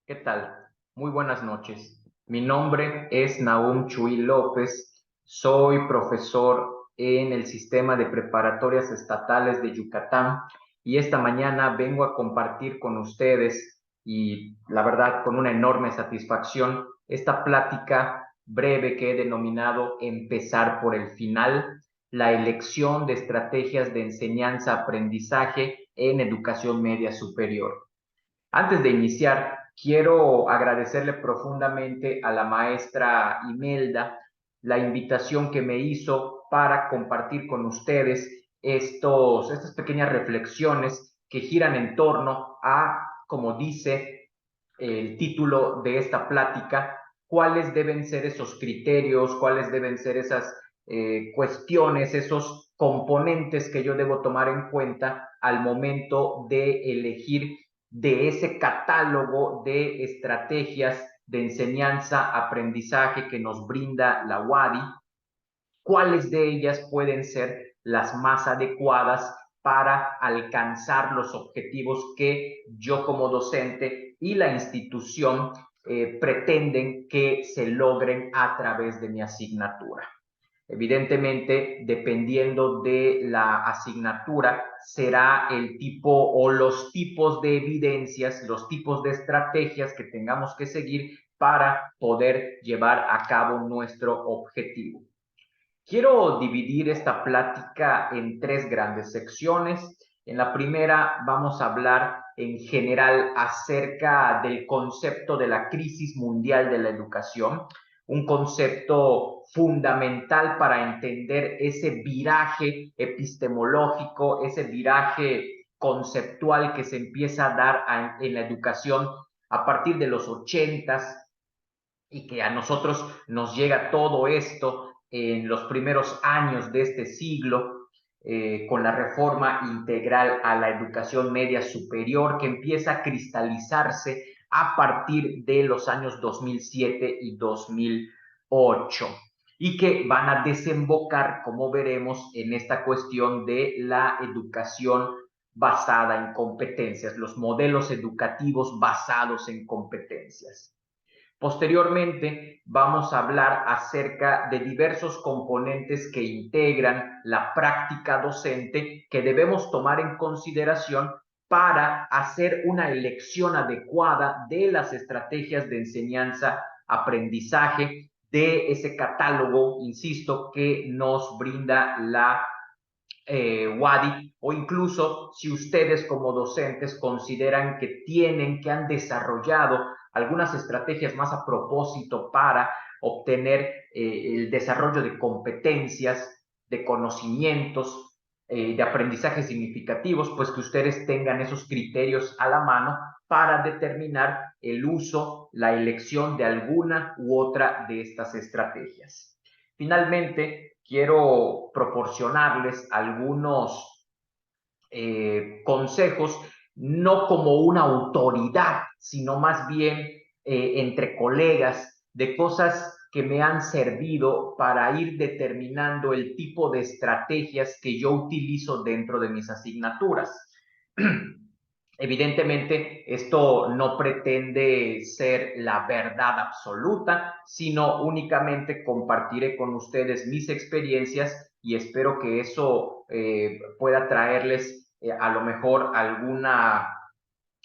¿Qué tal? Muy buenas noches. Mi nombre es Nahum Chuy López. Soy profesor en el sistema de preparatorias estatales de Yucatán y esta mañana vengo a compartir con ustedes y la verdad con una enorme satisfacción esta plática breve que he denominado Empezar por el final, la elección de estrategias de enseñanza-aprendizaje en educación media superior. Antes de iniciar, quiero agradecerle profundamente a la maestra Imelda la invitación que me hizo para compartir con ustedes estas pequeñas reflexiones que giran en torno a, como dice el título de esta plática, cuáles deben ser esos criterios, cuáles deben ser esas cuestiones, esos componentes que yo debo tomar en cuenta al momento de elegir de ese catálogo de estrategias de enseñanza, aprendizaje que nos brinda la UADY, cuáles de ellas pueden ser las más adecuadas para alcanzar los objetivos que yo como docente y la institución pretenden que se logren a través de mi asignatura. Evidentemente, dependiendo de la asignatura, será el tipo o los tipos de evidencias, los tipos de estrategias que tengamos que seguir para poder llevar a cabo nuestro objetivo. Quiero dividir esta plática en tres grandes secciones. En la primera vamos a hablar en general acerca del concepto de la crisis mundial de la educación, un concepto fundamental para entender ese viraje epistemológico, ese viraje conceptual que se empieza a dar en la educación a partir de los 80 y que a nosotros nos llega todo esto en los primeros años de este siglo, con la reforma integral a la educación media superior que empieza a cristalizarse a partir de los años 2007 y 2008 y que van a desembocar, como veremos, en esta cuestión de la educación basada en competencias, los modelos educativos basados en competencias. Posteriormente, vamos a hablar acerca de diversos componentes que integran la práctica docente que debemos tomar en consideración para hacer una elección adecuada de las estrategias de enseñanza, aprendizaje, de ese catálogo, insisto, que nos brinda la WADI, o incluso si ustedes como docentes consideran que han desarrollado algunas estrategias más a propósito para obtener el desarrollo de competencias, de conocimientos, de aprendizaje significativos, pues que ustedes tengan esos criterios a la mano para determinar el uso, la elección de alguna u otra de estas estrategias. Finalmente, quiero proporcionarles algunos consejos, no como una autoridad, sino más bien entre colegas, de cosas que me han servido para ir determinando el tipo de estrategias que yo utilizo dentro de mis asignaturas. Evidentemente, esto no pretende ser la verdad absoluta, sino únicamente compartiré con ustedes mis experiencias y espero que eso pueda traerles a lo mejor alguna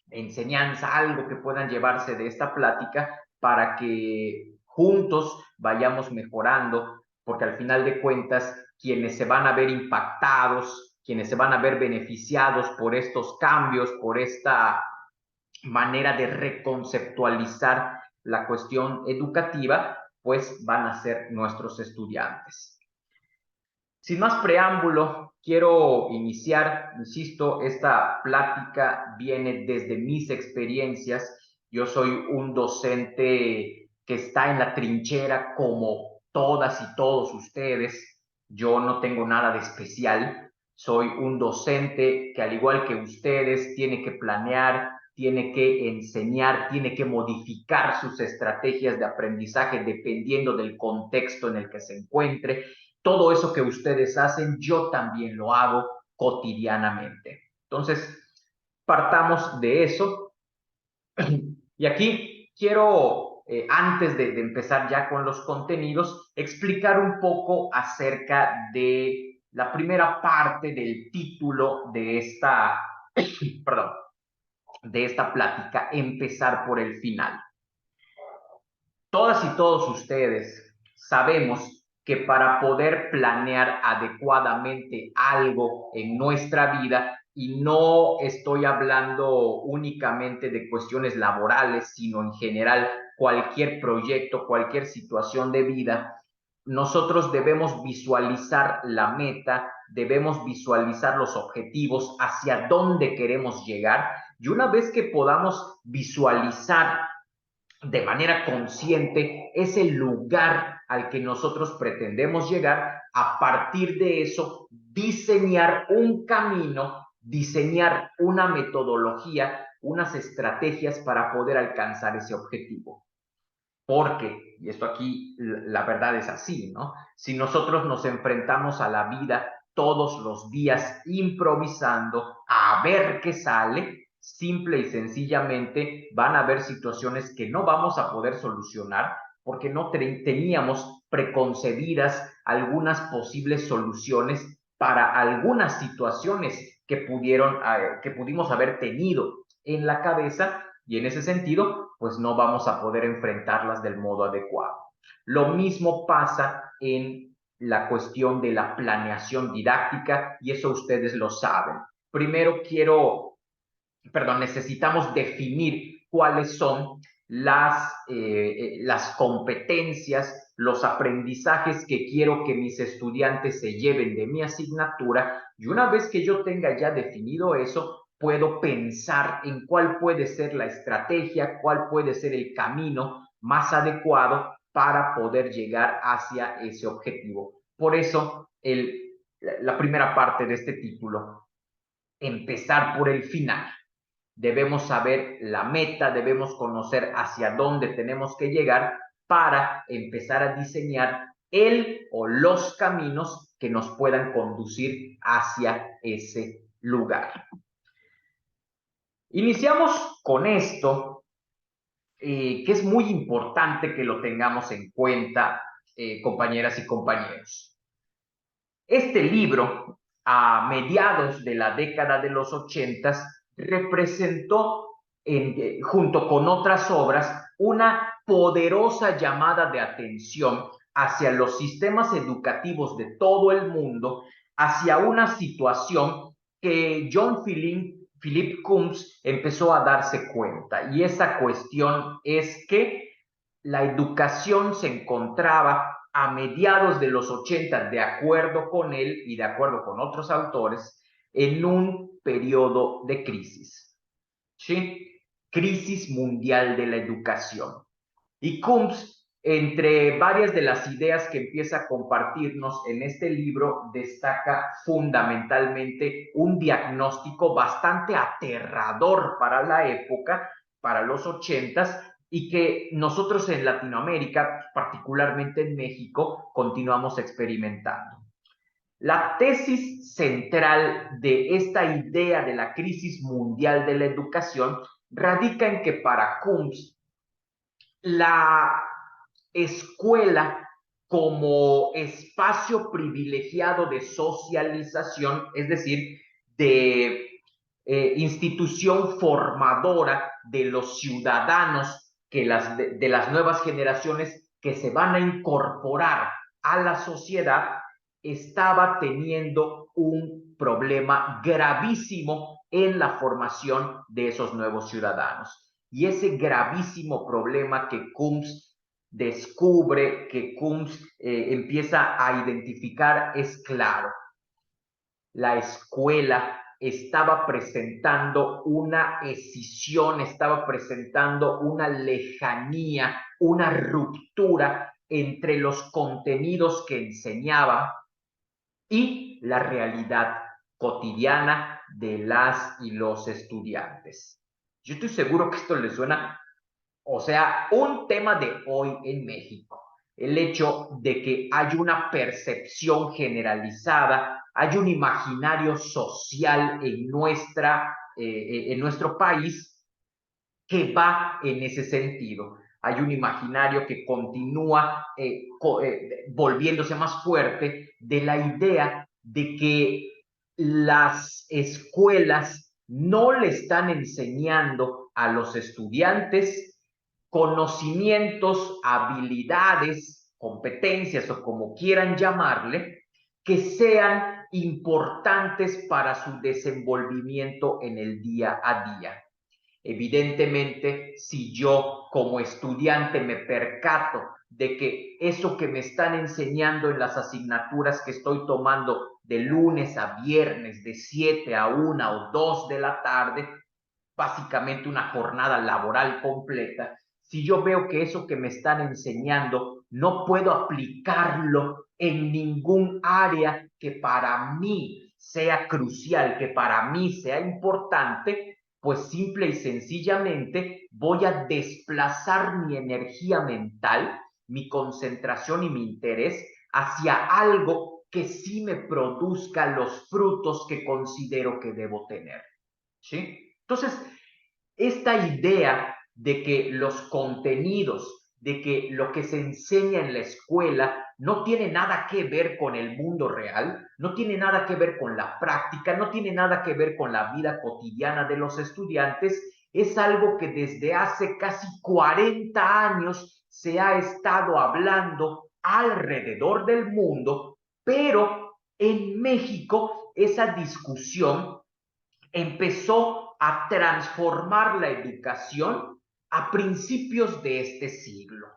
enseñanza, algo que puedan llevarse de esta plática para que juntos vayamos mejorando, porque al final de cuentas, quienes se van a ver impactados, quienes se van a ver beneficiados por estos cambios, por esta manera de reconceptualizar la cuestión educativa, pues van a ser nuestros estudiantes. Sin más preámbulo, quiero iniciar, insisto, esta plática viene desde mis experiencias. Yo soy un docente que está en la trinchera como todas y todos ustedes. Yo no tengo nada de especial. Soy un docente que, al igual que ustedes, tiene que planear, tiene que enseñar, tiene que modificar sus estrategias de aprendizaje dependiendo del contexto en el que se encuentre. Todo eso que ustedes hacen, yo también lo hago cotidianamente. Entonces, partamos de eso. Y aquí quiero, antes de empezar ya con los contenidos, explicar un poco acerca de la primera parte del título de esta, perdón, de esta plática, empezar por el final. Todas y todos ustedes sabemos que para poder planear adecuadamente algo en nuestra vida, y no estoy hablando únicamente de cuestiones laborales, sino en general cualquier proyecto, cualquier situación de vida, nosotros debemos visualizar la meta, debemos visualizar los objetivos, hacia dónde queremos llegar, y una vez que podamos visualizar de manera consciente ese lugar al que nosotros pretendemos llegar, a partir de eso diseñar un camino, diseñar una metodología, unas estrategias para poder alcanzar ese objetivo. Porque, y esto aquí la verdad es así, ¿no? Si nosotros nos enfrentamos a la vida todos los días improvisando a ver qué sale, simple y sencillamente van a haber situaciones que no vamos a poder solucionar porque no teníamos preconcebidas algunas posibles soluciones para algunas situaciones que pudimos haber tenido en la cabeza, y en ese sentido pues no vamos a poder enfrentarlas del modo adecuado. Lo mismo pasa en la cuestión de la planeación didáctica, y eso ustedes lo saben. Primero necesitamos definir cuáles son las competencias, los aprendizajes que quiero que mis estudiantes se lleven de mi asignatura, y una vez que yo tenga ya definido eso, puedo pensar en cuál puede ser la estrategia, cuál puede ser el camino más adecuado para poder llegar hacia ese objetivo. Por eso, la primera parte de este título, empezar por el final. Debemos saber la meta, debemos conocer hacia dónde tenemos que llegar para empezar a diseñar el o los caminos que nos puedan conducir hacia ese lugar. Iniciamos con esto, que es muy importante que lo tengamos en cuenta, compañeras y compañeros. Este libro, a mediados de la década de los 80, representó, junto con otras obras, una poderosa llamada de atención hacia los sistemas educativos de todo el mundo, hacia una situación que John Philip Coombs empezó a darse cuenta. Y esa cuestión es que la educación se encontraba a mediados de los 80, de acuerdo con él y de acuerdo con otros autores, en un periodo de crisis. ¿Sí? Crisis mundial de la educación. Y Coombs, entre varias de las ideas que empieza a compartirnos en este libro, destaca fundamentalmente un diagnóstico bastante aterrador para la época, para los 80, y que nosotros en Latinoamérica, particularmente en México, continuamos experimentando. La tesis central de esta idea de la crisis mundial de la educación radica en que para Coombs la escuela como espacio privilegiado de socialización, es decir, de institución formadora de los ciudadanos, de las nuevas generaciones que se van a incorporar a la sociedad, estaba teniendo un problema gravísimo en la formación de esos nuevos ciudadanos. Y ese gravísimo problema que Coombs descubre, que Coombs empieza a identificar, es claro. La escuela estaba presentando una escisión, estaba presentando una lejanía, una ruptura entre los contenidos que enseñaba y la realidad cotidiana de las y los estudiantes. Yo estoy seguro que esto les suena, o sea, un tema de hoy en México. El hecho de que hay una percepción generalizada, hay un imaginario social en nuestro país que va en ese sentido. Hay un imaginario que continúa volviéndose más fuerte de la idea de que las escuelas no le están enseñando a los estudiantes conocimientos, habilidades, competencias o como quieran llamarle, que sean importantes para su desenvolvimiento en el día a día. Evidentemente, si yo como estudiante me percato de que eso que me están enseñando en las asignaturas que estoy tomando de lunes a viernes, de 7 a 1 o 2 de la tarde, básicamente una jornada laboral completa, si yo veo que eso que me están enseñando no puedo aplicarlo en ningún área que para mí sea crucial, que para mí sea importante, pues simple y sencillamente voy a desplazar mi energía mental, mi concentración y mi interés hacia algo que sí me produzca los frutos que considero que debo tener. ¿Sí? Entonces, esta idea de que los contenidos, de que lo que se enseña en la escuela no tiene nada que ver con el mundo real, no tiene nada que ver con la práctica, no tiene nada que ver con la vida cotidiana de los estudiantes, es algo que desde hace casi 40 años se ha estado hablando alrededor del mundo, pero en México esa discusión empezó a transformar la educación a principios de este siglo,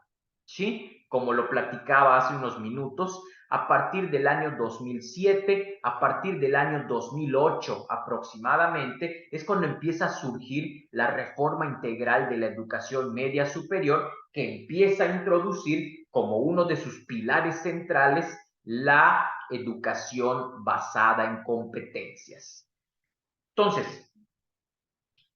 ¿sí? Como lo platicaba hace unos minutos, a partir del año 2007, a partir del año 2008 aproximadamente, es cuando empieza a surgir la reforma integral de la educación media superior, que empieza a introducir como uno de sus pilares centrales la educación basada en competencias. Entonces,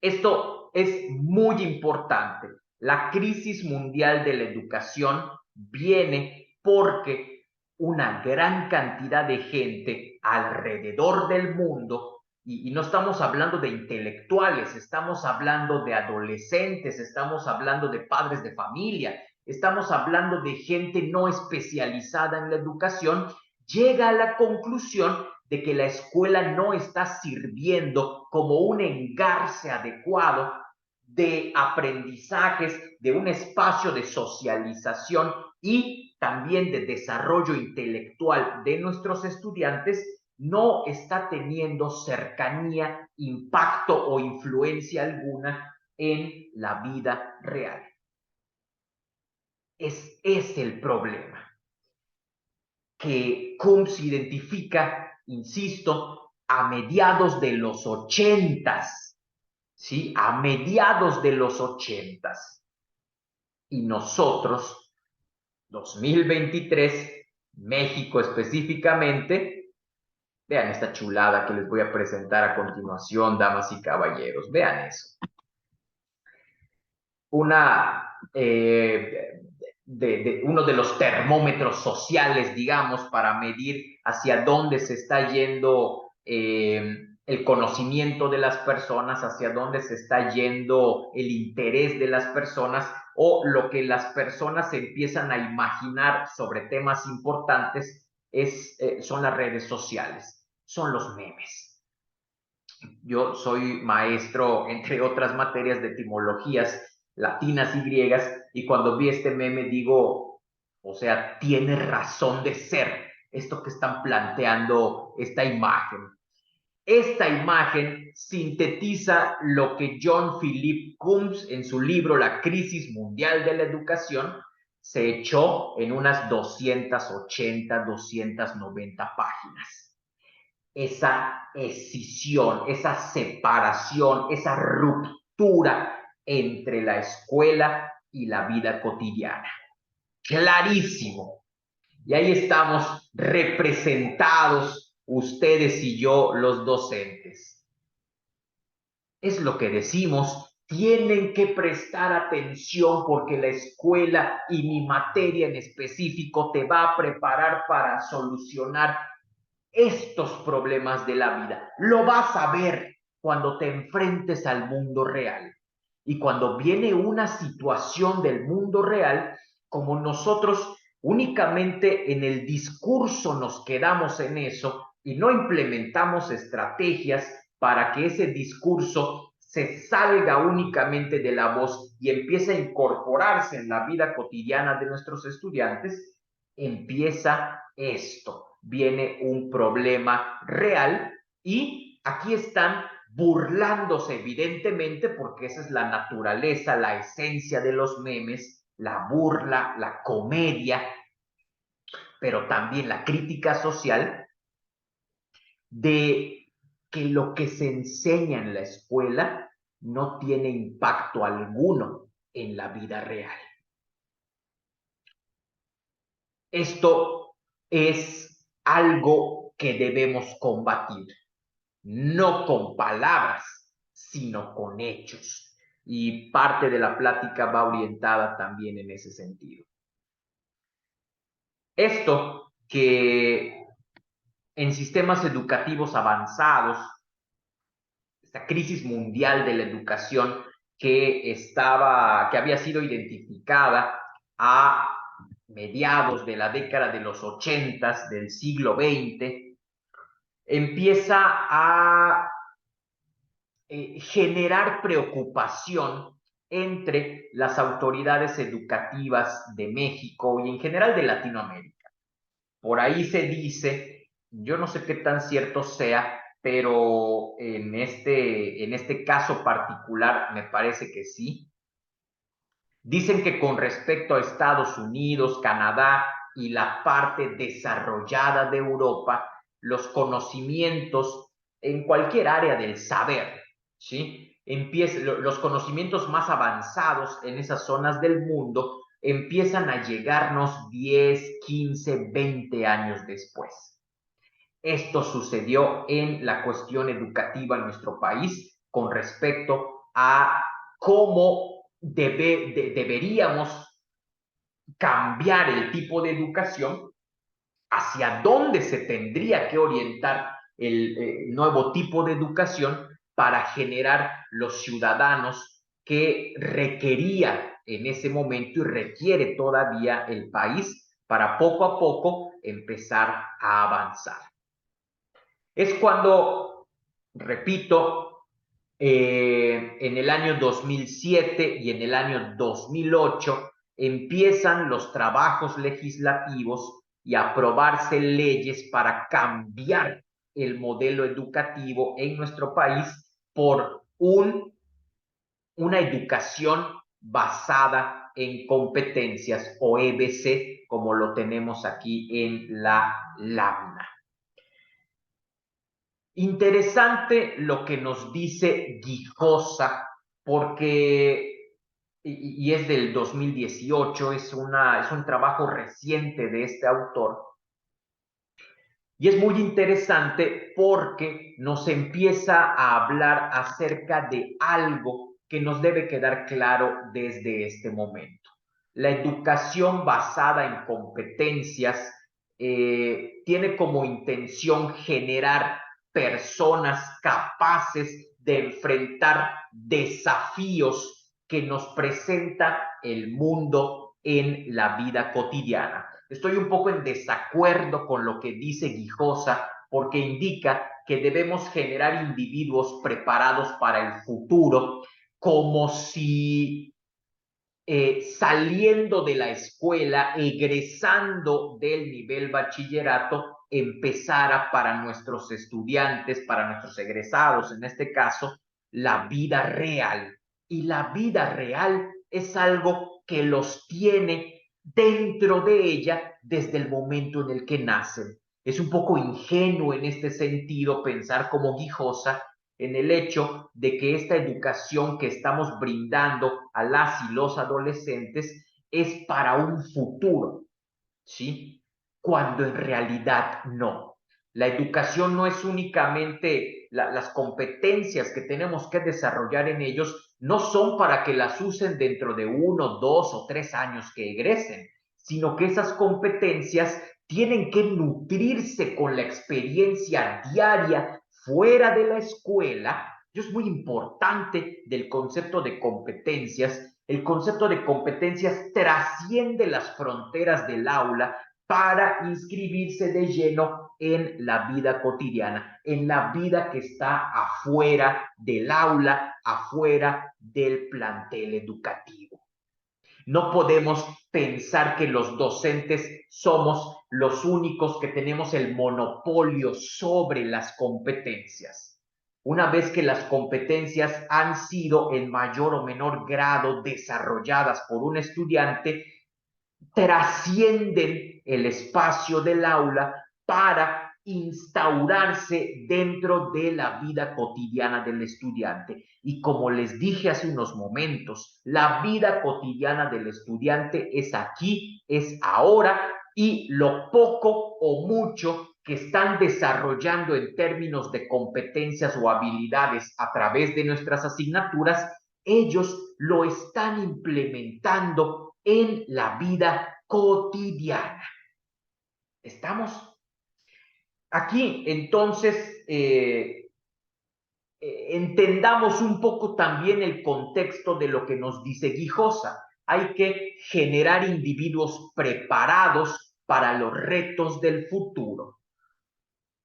esto es muy importante. La crisis mundial de la educación viene porque una gran cantidad de gente alrededor del mundo, y no estamos hablando de intelectuales, estamos hablando de adolescentes, estamos hablando de padres de familia, estamos hablando de gente no especializada en la educación, llega a la conclusión de que la escuela no está sirviendo como un engarce adecuado de aprendizajes, de un espacio de socialización y también de desarrollo intelectual de nuestros estudiantes, no está teniendo cercanía, impacto o influencia alguna en la vida real. Es el problema que Coombs identifica, insisto, a mediados de los 80s, ¿sí? A mediados de los 80s. Y nosotros, 2023, México específicamente, vean esta chulada que les voy a presentar a continuación, damas y caballeros, vean eso. Uno de los termómetros sociales, digamos, para medir hacia dónde se está yendo el conocimiento de las personas, hacia dónde se está yendo el interés de las personas o lo que las personas empiezan a imaginar sobre temas importantes son las redes sociales, son los memes. Yo soy maestro, entre otras materias, de etimologías latinas y griegas, y cuando vi este meme digo, o sea, tiene razón de ser esto que están planteando, esta imagen. Esta imagen sintetiza lo que John Philip Coombs en su libro La crisis mundial de la educación se echó en unas 280, 290 páginas. Esa escisión, esa separación, esa ruptura entre la escuela y la vida cotidiana. Clarísimo. Y ahí estamos representados ustedes y yo, los docentes. Es lo que decimos, tienen que prestar atención porque la escuela y mi materia en específico te va a preparar para solucionar estos problemas de la vida. Lo vas a ver cuando te enfrentes al mundo real. Y cuando viene una situación del mundo real, como nosotros únicamente en el discurso nos quedamos en eso y no implementamos estrategias para que ese discurso se salga únicamente de la voz y empiece a incorporarse en la vida cotidiana de nuestros estudiantes, empieza esto, viene un problema real y aquí están burlándose evidentemente porque esa es la naturaleza, la esencia de los memes, la burla, la comedia, pero también la crítica social de que lo que se enseña en la escuela no tiene impacto alguno en la vida real. Esto es algo que debemos combatir, no con palabras, sino con hechos. Y parte de la plática va orientada también en ese sentido. Esto que en sistemas educativos avanzados, esta crisis mundial de la educación que había sido identificada a mediados de la década de los 80 del siglo XX, empieza a generar preocupación entre las autoridades educativas de México y en general de Latinoamérica. Por ahí se dice, yo no sé qué tan cierto sea, pero en este caso particular me parece que sí. Dicen que con respecto a Estados Unidos, Canadá y la parte desarrollada de Europa, los conocimientos en cualquier área del saber, ¿sí? Los conocimientos más avanzados en esas zonas del mundo empiezan a llegarnos 10, 15, 20 años después. Esto sucedió en la cuestión educativa en nuestro país con respecto a cómo deberíamos cambiar el tipo de educación, hacia dónde se tendría que orientar el nuevo tipo de educación para generar los ciudadanos que requería en ese momento y requiere todavía el país para poco a poco empezar a avanzar. Es cuando, repito, en el año 2007 y en el año 2008 empiezan los trabajos legislativos y a aprobarse leyes para cambiar el modelo educativo en nuestro país por una educación basada en competencias o EBC, como lo tenemos aquí en la lámina. Interesante lo que nos dice Guijosa, porque, y es del 2018, es un trabajo reciente de este autor, y es muy interesante porque nos empieza a hablar acerca de algo que nos debe quedar claro desde este momento. La educación basada en competencias tiene como intención generar personas capaces de enfrentar desafíos que nos presenta el mundo en la vida cotidiana. Estoy un poco en desacuerdo con lo que dice Guijosa porque indica que debemos generar individuos preparados para el futuro como si saliendo de la escuela, egresando del nivel bachillerato, empezara para nuestros estudiantes, para nuestros egresados, en este caso, la vida real. Y la vida real es algo que los tiene dentro de ella desde el momento en el que nacen. Es un poco ingenuo en este sentido pensar como Guijosa en el hecho de que esta educación que estamos brindando a las y los adolescentes es para un futuro, ¿sí? Cuando en realidad no. La educación no es únicamente las competencias que tenemos que desarrollar en ellos, no son para que las usen dentro de 1, 2 o 3 años que egresen, sino que esas competencias tienen que nutrirse con la experiencia diaria fuera de la escuela Eso es muy importante del concepto de competencias. El concepto de competencias trasciende las fronteras del aula para inscribirse de lleno en la vida cotidiana, en la vida que está afuera del aula, afuera del plantel educativo. No podemos pensar que los docentes somos los únicos que tenemos el monopolio sobre las competencias. Una vez que las competencias han sido en mayor o menor grado desarrolladas por un estudiante, trascienden el espacio del aula para instaurarse dentro de la vida cotidiana del estudiante. Y como les dije hace unos momentos, la vida cotidiana del estudiante es aquí, es ahora, y lo poco o mucho que están desarrollando en términos de competencias o habilidades a través de nuestras asignaturas, ellos lo están implementando en la vida cotidiana. ¿Estamos? Aquí, entonces, entendamos un poco también el contexto de lo que nos dice Guijosa. Hay que generar individuos preparados para los retos del futuro,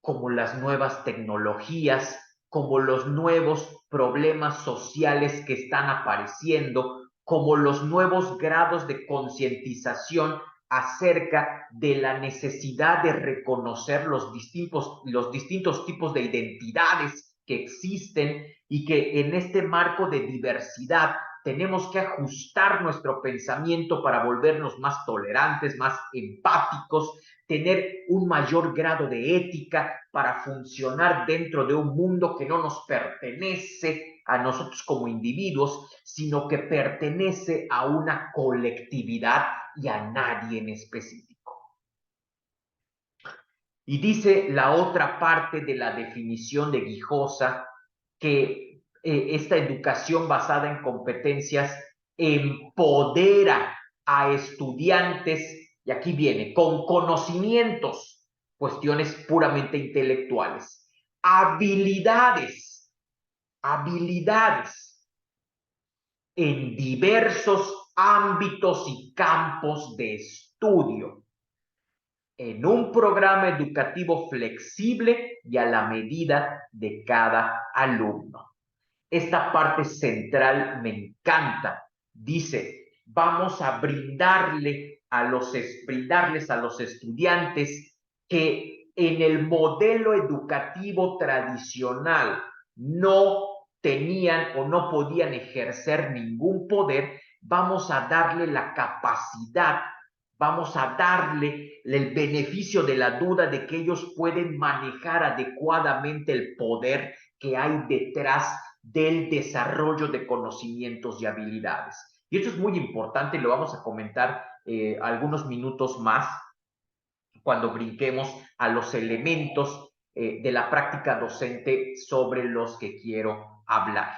como las nuevas tecnologías, como los nuevos problemas sociales que están apareciendo, como los nuevos grados de concientización acerca de la necesidad de reconocer los distintos tipos de identidades que existen y que en este marco de diversidad tenemos que ajustar nuestro pensamiento para volvernos más tolerantes, más empáticos, tener un mayor grado de ética para funcionar dentro de un mundo que no nos pertenece a nosotros como individuos, sino que pertenece a una colectividad y a nadie en específico. Y dice la otra parte de la definición de Guijosa que esta educación basada en competencias empodera a estudiantes, y aquí viene, con conocimientos, cuestiones puramente intelectuales, habilidades en diversos ámbitos y campos de estudio, en un programa educativo flexible y a la medida de cada alumno. Esta parte central me encanta. Dice, vamos a brindarles a los estudiantes que en el modelo educativo tradicional no tenían o no podían ejercer ningún poder, vamos a darle la capacidad, vamos a darle el beneficio de la duda de que ellos pueden manejar adecuadamente el poder que hay detrás del desarrollo de conocimientos y habilidades. Y esto es muy importante y lo vamos a comentar algunos minutos más cuando brinquemos a los elementos de la práctica docente sobre los que quiero hablar.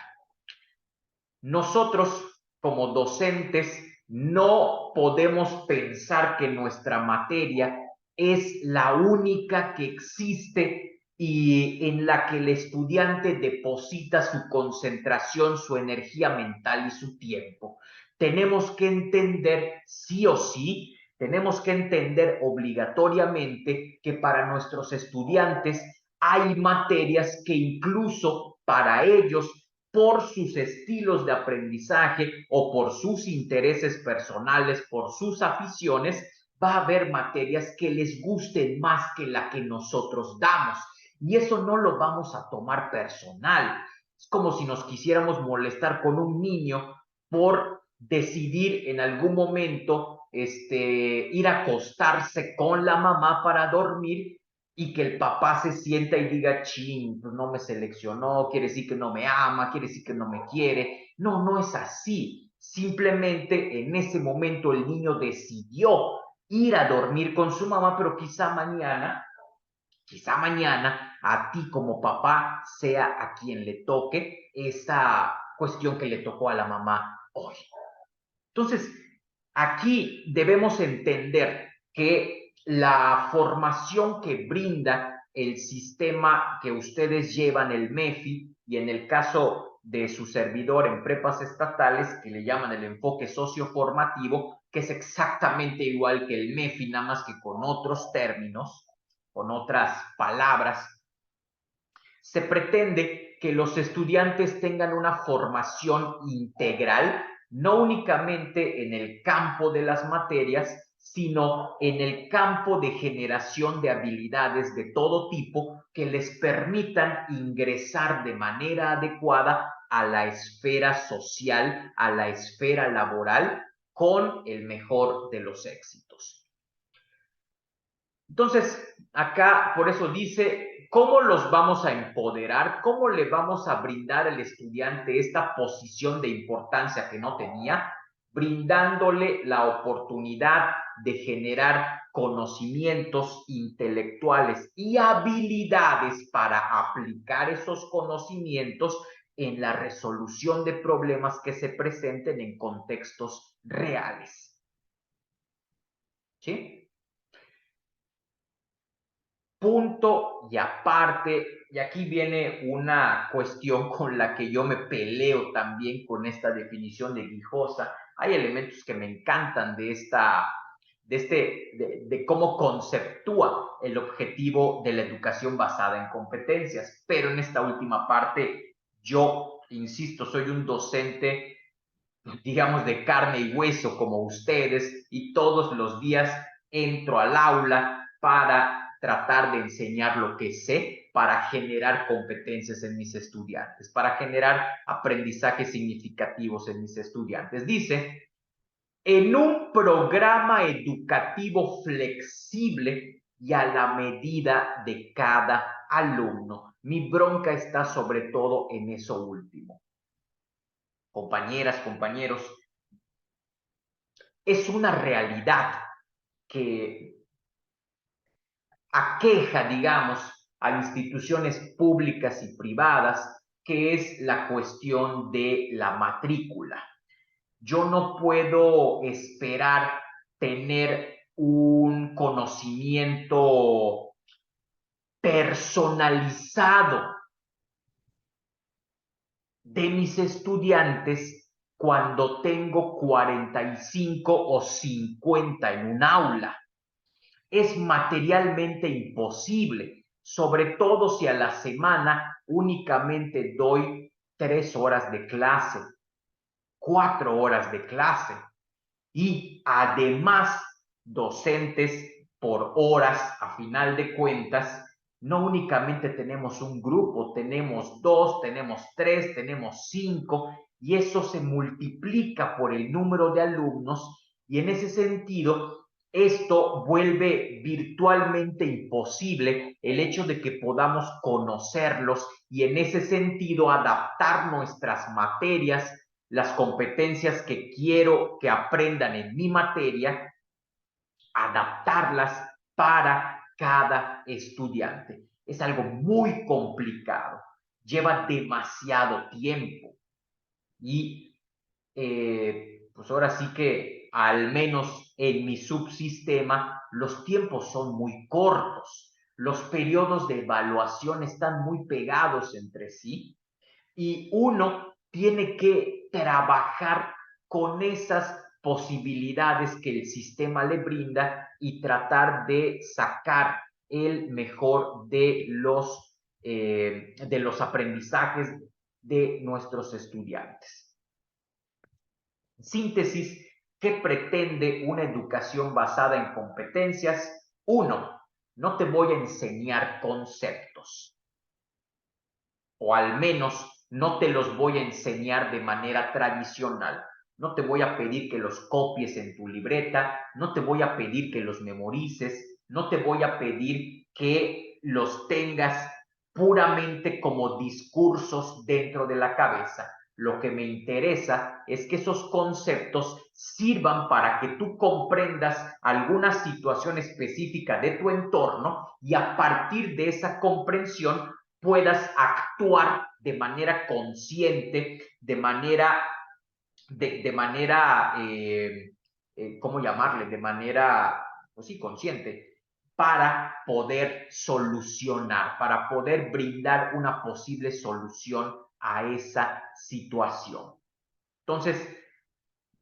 Nosotros, como docentes, no podemos pensar que nuestra materia es la única que existe y en la que el estudiante deposita su concentración, su energía mental y su tiempo. Tenemos que entender, sí o sí, tenemos que entender obligatoriamente que para nuestros estudiantes hay materias que incluso para ellos, por sus estilos de aprendizaje o por sus intereses personales, por sus aficiones, va a haber materias que les gusten más que la que nosotros damos. Y eso no lo vamos a tomar personal. Es como si nos quisiéramos molestar con un niño por decidir en algún momento ir a acostarse con la mamá para dormir y que el papá se sienta y diga, ching, pues no me seleccionó, quiere decir que no me ama, quiere decir que no me quiere. No, no es así. Simplemente en ese momento el niño decidió ir a dormir con su mamá, pero quizá mañana a ti como papá sea a quien le toque esa cuestión que le tocó a la mamá hoy. Entonces, aquí debemos entender que la formación que brinda el sistema que ustedes llevan, el MEFI, y en el caso de su servidor en prepas estatales, que le llaman el enfoque socioformativo, que es exactamente igual que el MEFI, nada más que con otros términos, con otras palabras. Se pretende que los estudiantes tengan una formación integral, no únicamente en el campo de las materias, sino en el campo de generación de habilidades de todo tipo que les permitan ingresar de manera adecuada a la esfera social, a la esfera laboral, con el mejor de los éxitos. Entonces, acá por eso dice, ¿cómo los vamos a empoderar? ¿Cómo le vamos a brindar al estudiante esta posición de importancia que no tenía? Brindándole la oportunidad de generar conocimientos intelectuales y habilidades para aplicar esos conocimientos en la resolución de problemas que se presenten en contextos reales. ¿Sí? Punto y aparte, y aquí viene una cuestión con la que yo me peleo también con esta definición de Guijosa. Hay elementos que me encantan de cómo conceptúa el objetivo de la educación basada en competencias, pero en esta última parte yo, insisto, soy un docente, digamos, de carne y hueso como ustedes, y todos los días entro al aula para tratar de enseñar lo que sé, para generar competencias en mis estudiantes, para generar aprendizajes significativos en mis estudiantes. Dice, en un programa educativo flexible y a la medida de cada alumno. Mi bronca está sobre todo en eso último. Compañeras, compañeros, es una realidad que aqueja, digamos, a instituciones públicas y privadas, que es la cuestión de la matrícula. Yo no puedo esperar tener un conocimiento personalizado de mis estudiantes cuando tengo 45 o 50 en un aula. Es materialmente imposible, sobre todo si a la semana únicamente doy 3 horas de clase, 4 horas de clase y además docentes por horas a final de cuentas. No únicamente tenemos un grupo, tenemos 2, tenemos 3, tenemos 5 y eso se multiplica por el número de alumnos y en ese sentido esto vuelve virtualmente imposible el hecho de que podamos conocerlos y en ese sentido adaptar nuestras materias, las competencias que quiero que aprendan en mi materia, adaptarlas para cada estudiante. Es algo muy complicado, lleva demasiado tiempo y pues ahora sí que al menos en mi subsistema los tiempos son muy cortos, los periodos de evaluación están muy pegados entre sí y uno tiene que trabajar con esas posibilidades que el sistema le brinda y tratar de sacar el mejor de los aprendizajes de nuestros estudiantes. Síntesis, ¿qué pretende una educación basada en competencias? 1. No te voy a enseñar conceptos, o al menos no te los voy a enseñar de manera tradicional. No te voy a pedir que los copies en tu libreta, no te voy a pedir que los memorices, no te voy a pedir que los tengas puramente como discursos dentro de la cabeza. Lo que me interesa es que esos conceptos sirvan para que tú comprendas alguna situación específica de tu entorno y a partir de esa comprensión puedas actuar de manera consciente, de manera, ¿cómo llamarle? De manera, pues sí, consciente, para poder solucionar, para poder brindar una posible solución a esa situación. Entonces,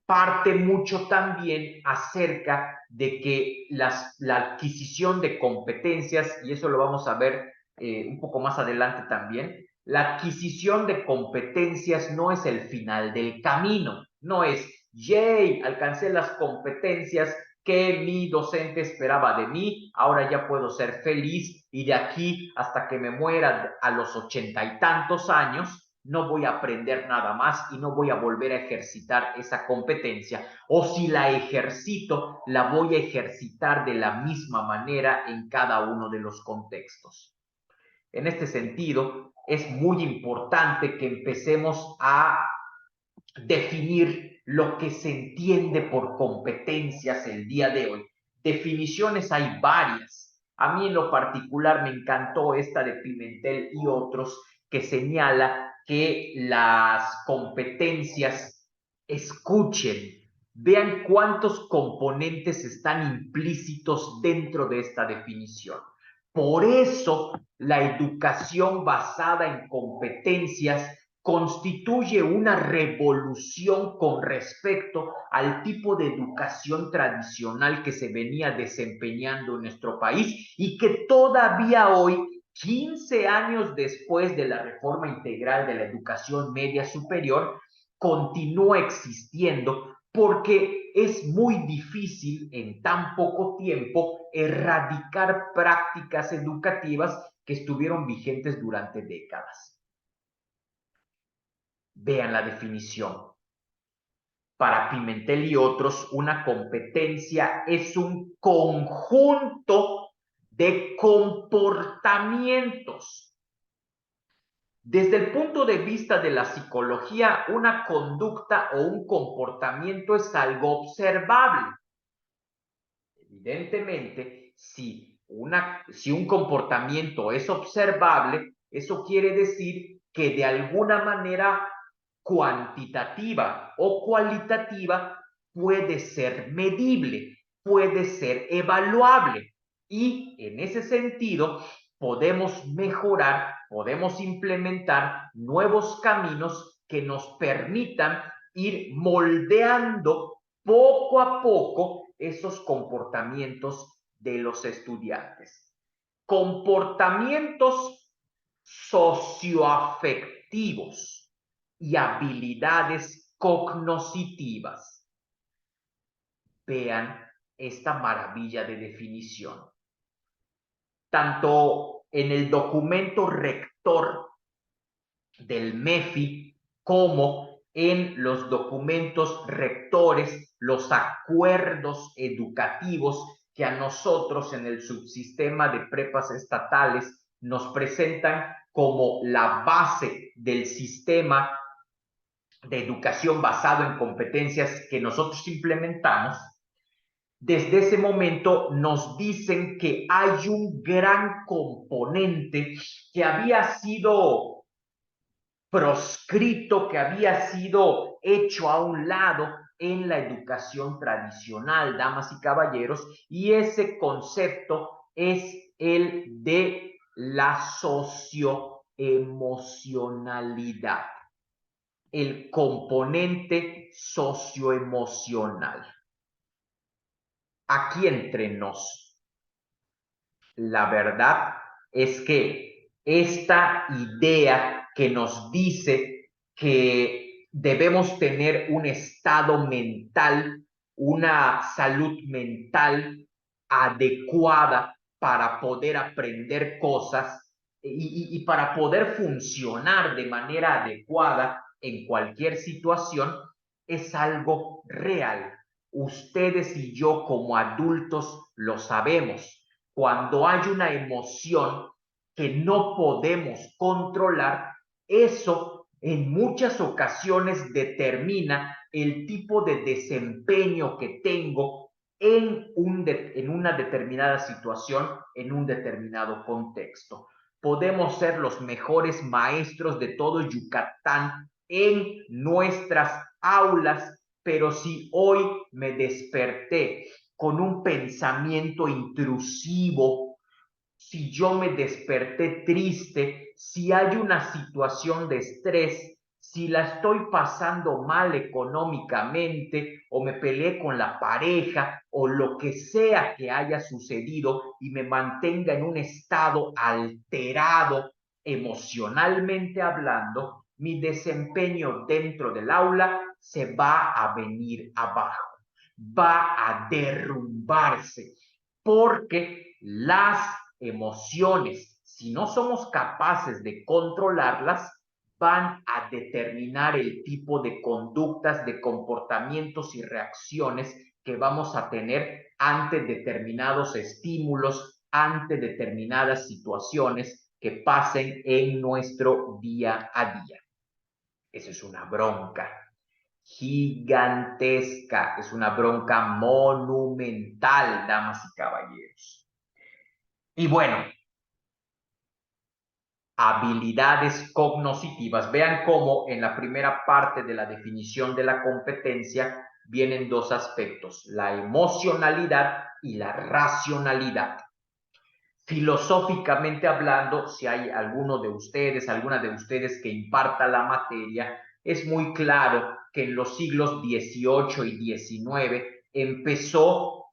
parte mucho también acerca de que la adquisición de competencias, y eso lo vamos a ver un poco más adelante también, la adquisición de competencias no es el final del camino, no es, yay, alcancé las competencias que mi docente esperaba de mí, ahora ya puedo ser feliz y de aquí hasta que me muera a los 80 y tantos años, no voy a aprender nada más y no voy a volver a ejercitar esa competencia. O si la ejercito, la voy a ejercitar de la misma manera en cada uno de los contextos. En este sentido, es muy importante que empecemos a definir lo que se entiende por competencias el día de hoy. Definiciones hay varias. A mí en lo particular me encantó esta de Pimentel y otros que señala que las competencias, escuchen, vean cuántos componentes están implícitos dentro de esta definición. Por eso la educación basada en competencias constituye una revolución con respecto al tipo de educación tradicional que se venía desempeñando en nuestro país y que todavía hoy, 15 años después de la reforma integral de la educación media superior, continúa existiendo porque es muy difícil en tan poco tiempo erradicar prácticas educativas que estuvieron vigentes durante décadas. Vean la definición. Para Pimentel y otros, una competencia es un conjunto de comportamientos. Desde el punto de vista de la psicología, una conducta o un comportamiento es algo observable. Evidentemente, si un comportamiento es observable, eso quiere decir que de alguna manera cuantitativa o cualitativa puede ser medible, puede ser evaluable. Y en ese sentido, podemos mejorar, podemos implementar nuevos caminos que nos permitan ir moldeando poco a poco esos comportamientos de los estudiantes. Comportamientos socioafectivos y habilidades cognitivas. Vean esta maravilla de definición. Tanto en el documento rector del MEFI como en los documentos rectores, los acuerdos educativos que a nosotros en el subsistema de prepas estatales nos presentan como la base del sistema de educación basado en competencias que nosotros implementamos. Desde ese momento nos dicen que hay un gran componente que había sido proscrito, que había sido hecho a un lado en la educación tradicional, damas y caballeros, y ese concepto es el de la socioemocionalidad, el componente socioemocional. Aquí entre nos, la verdad es que esta idea que nos dice que debemos tener un estado mental, una salud mental adecuada para poder aprender cosas y para poder funcionar de manera adecuada en cualquier situación, es algo real. Ustedes y yo como adultos lo sabemos. Cuando hay una emoción que no podemos controlar, eso en muchas ocasiones determina el tipo de desempeño que tengo en una determinada situación, en un determinado contexto. Podemos ser los mejores maestros de todo Yucatán en nuestras aulas, pero si hoy me desperté con un pensamiento intrusivo, si yo me desperté triste, si hay una situación de estrés, si la estoy pasando mal económicamente o me peleé con la pareja o lo que sea que haya sucedido y me mantenga en un estado alterado emocionalmente hablando, mi desempeño dentro del aula se va a venir abajo, va a derrumbarse, porque las emociones, si no somos capaces de controlarlas, van a determinar el tipo de conductas, de comportamientos y reacciones que vamos a tener ante determinados estímulos, ante determinadas situaciones que pasen en nuestro día a día. Eso es una bronca gigantesca, es una bronca monumental, damas y caballeros. Y bueno, habilidades cognitivas. Vean cómo en la primera parte de la definición de la competencia vienen dos aspectos, la emocionalidad y la racionalidad. Filosóficamente hablando, si hay alguno de ustedes, alguna de ustedes que imparta la materia, es muy claro que en los siglos XVIII y XIX empezó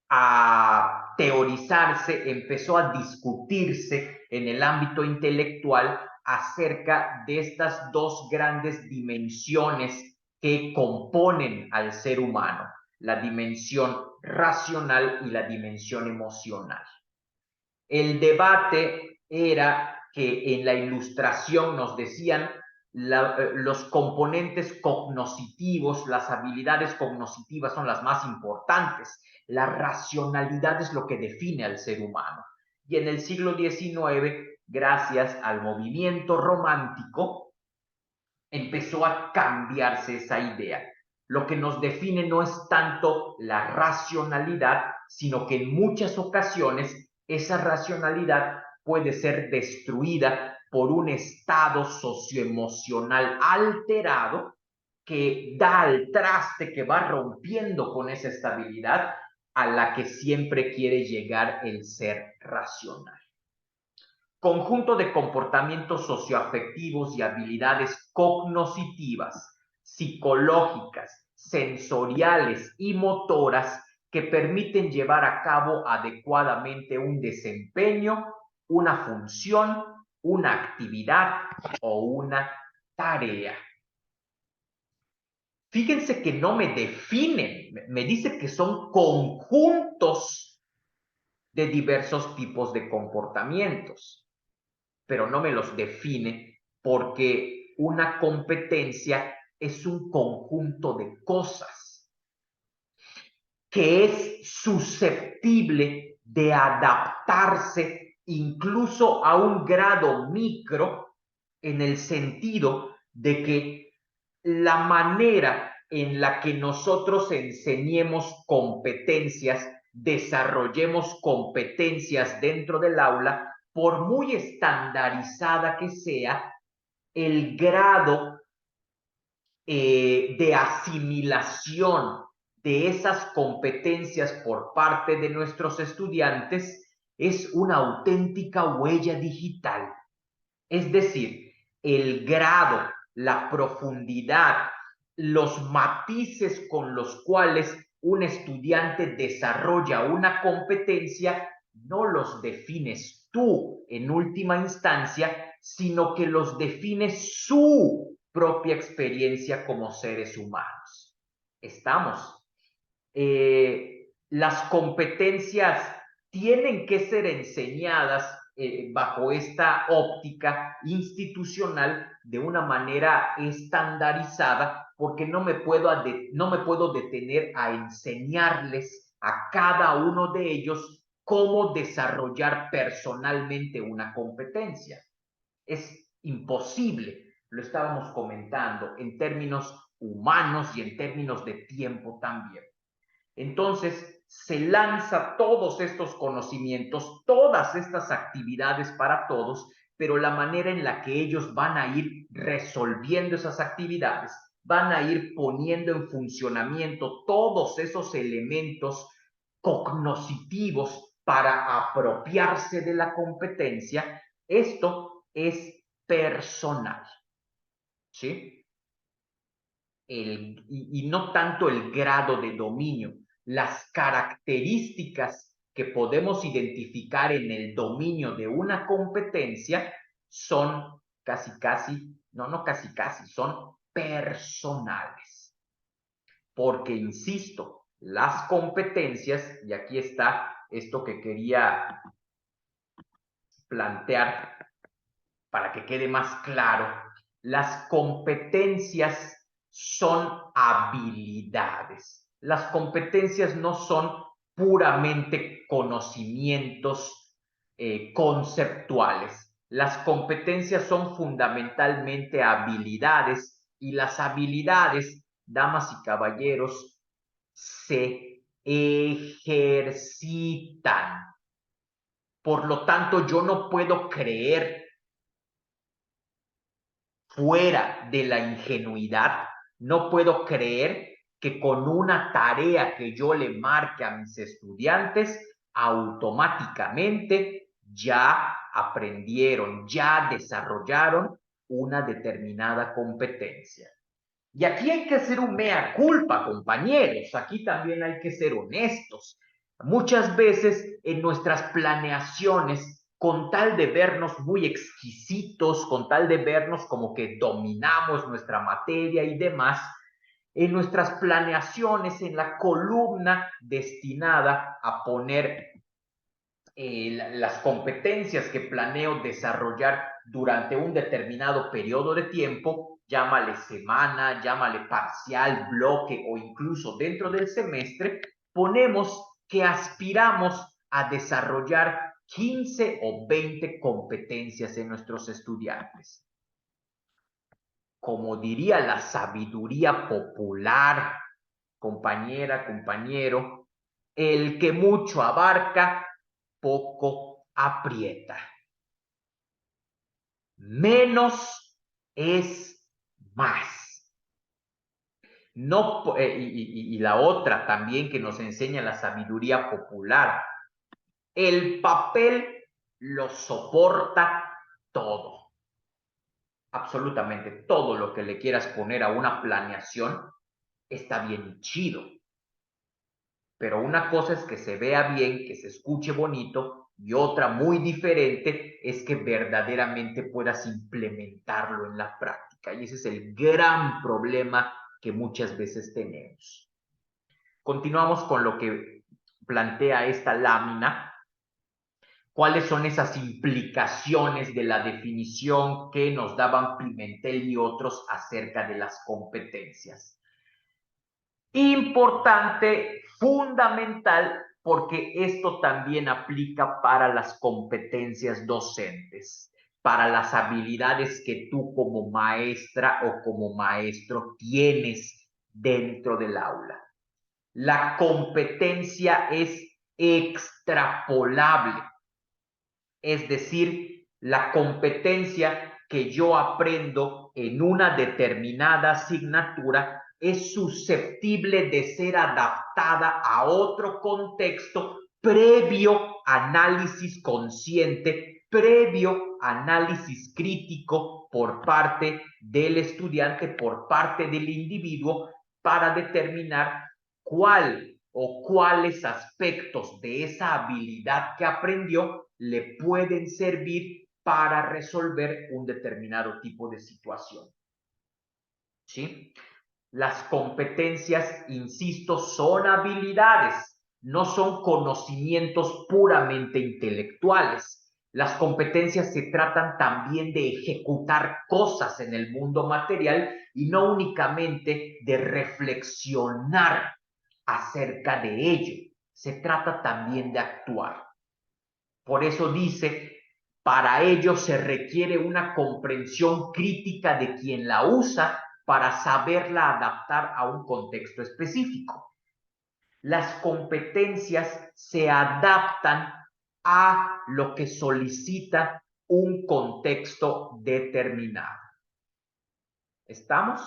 a teorizarse, empezó a discutirse en el ámbito intelectual acerca de estas dos grandes dimensiones que componen al ser humano, la dimensión racional y la dimensión emocional. El debate era que en la Ilustración nos decían los componentes cognitivos, las habilidades cognitivas son las más importantes. La racionalidad es lo que define al ser humano. Y en el siglo XIX, gracias al movimiento romántico, empezó a cambiarse esa idea. Lo que nos define no es tanto la racionalidad, sino que en muchas ocasiones esa racionalidad puede ser destruida por un estado socioemocional alterado que da al traste, que va rompiendo con esa estabilidad a la que siempre quiere llegar el ser racional. Conjunto de comportamientos socioafectivos y habilidades cognitivas, psicológicas, sensoriales y motoras que permiten llevar a cabo adecuadamente un desempeño, una función, una actividad o una tarea. Fíjense que no me definen, me dice que son conjuntos de diversos tipos de comportamientos, pero no me los define porque una competencia es un conjunto de cosas que es susceptible de adaptarse incluso a un grado micro, en el sentido de que la manera en la que nosotros enseñemos competencias, desarrollemos competencias dentro del aula, por muy estandarizada que sea, el grado de asimilación de esas competencias por parte de nuestros estudiantes es una auténtica huella digital. Es decir, el grado, la profundidad, los matices con los cuales un estudiante desarrolla una competencia, no los defines tú en última instancia, sino que los define su propia experiencia como seres humanos. ¿Estamos? Las competencias tienen que ser enseñadas bajo esta óptica institucional de una manera estandarizada, porque no me puedo detener a enseñarles a cada uno de ellos cómo desarrollar personalmente una competencia. Es imposible, lo estábamos comentando, en términos humanos y en términos de tiempo también. Entonces, se lanza todos estos conocimientos, todas estas actividades para todos, pero la manera en la que ellos van a ir resolviendo esas actividades, van a ir poniendo en funcionamiento todos esos elementos cognoscitivos para apropiarse de la competencia, esto es personal, ¿sí? Y no tanto el grado de dominio, las características que podemos identificar en el dominio de una competencia son son personales. Porque, insisto, las competencias, y aquí está esto que quería plantear para que quede más claro, las competencias son habilidades. Las competencias no son puramente conocimientos conceptuales. Las competencias son fundamentalmente habilidades y las habilidades, damas y caballeros, se ejercitan. Por lo tanto, yo no puedo creer fuera de la ingenuidad, no puedo creer que con una tarea que yo le marque a mis estudiantes, automáticamente ya aprendieron, ya desarrollaron una determinada competencia. Y aquí hay que hacer un mea culpa, compañeros. Aquí también hay que ser honestos. Muchas veces en nuestras planeaciones, con tal de vernos muy exquisitos, con tal de vernos como que dominamos nuestra materia y demás, en nuestras planeaciones, en la columna destinada a poner las competencias que planeo desarrollar durante un determinado periodo de tiempo, llámale semana, llámale parcial, bloque o incluso dentro del semestre, ponemos que aspiramos a desarrollar 15 o 20 competencias en nuestros estudiantes. Como diría la sabiduría popular, compañera, compañero, el que mucho abarca, poco aprieta. Menos es más. No, y la otra también que nos enseña la sabiduría popular, el papel lo soporta todo. Absolutamente todo lo que le quieras poner a una planeación está bien chido. Pero una cosa es que se vea bien, que se escuche bonito, y otra muy diferente es que verdaderamente puedas implementarlo en la práctica. Y ese es el gran problema que muchas veces tenemos. Continuamos con lo que plantea esta lámina. ¿Cuáles son esas implicaciones de la definición que nos daban Pimentel y otros acerca de las competencias? Importante, fundamental, porque esto también aplica para las competencias docentes, para las habilidades que tú como maestra o como maestro tienes dentro del aula. La competencia es extrapolable, es decir, la competencia que yo aprendo en una determinada asignatura es susceptible de ser adaptada a otro contexto previo análisis consciente, previo análisis crítico por parte del estudiante, por parte del individuo, para determinar cuál o cuáles aspectos de esa habilidad que aprendió le pueden servir para resolver un determinado tipo de situación. ¿Sí? Las competencias, insisto, son habilidades, no son conocimientos puramente intelectuales. Las competencias se tratan también de ejecutar cosas en el mundo material y no únicamente de reflexionar acerca de ello. Se trata también de actuar. Por eso dice, para ello se requiere una comprensión crítica de quien la usa para saberla adaptar a un contexto específico. Las competencias se adaptan a lo que solicita un contexto determinado. ¿Estamos?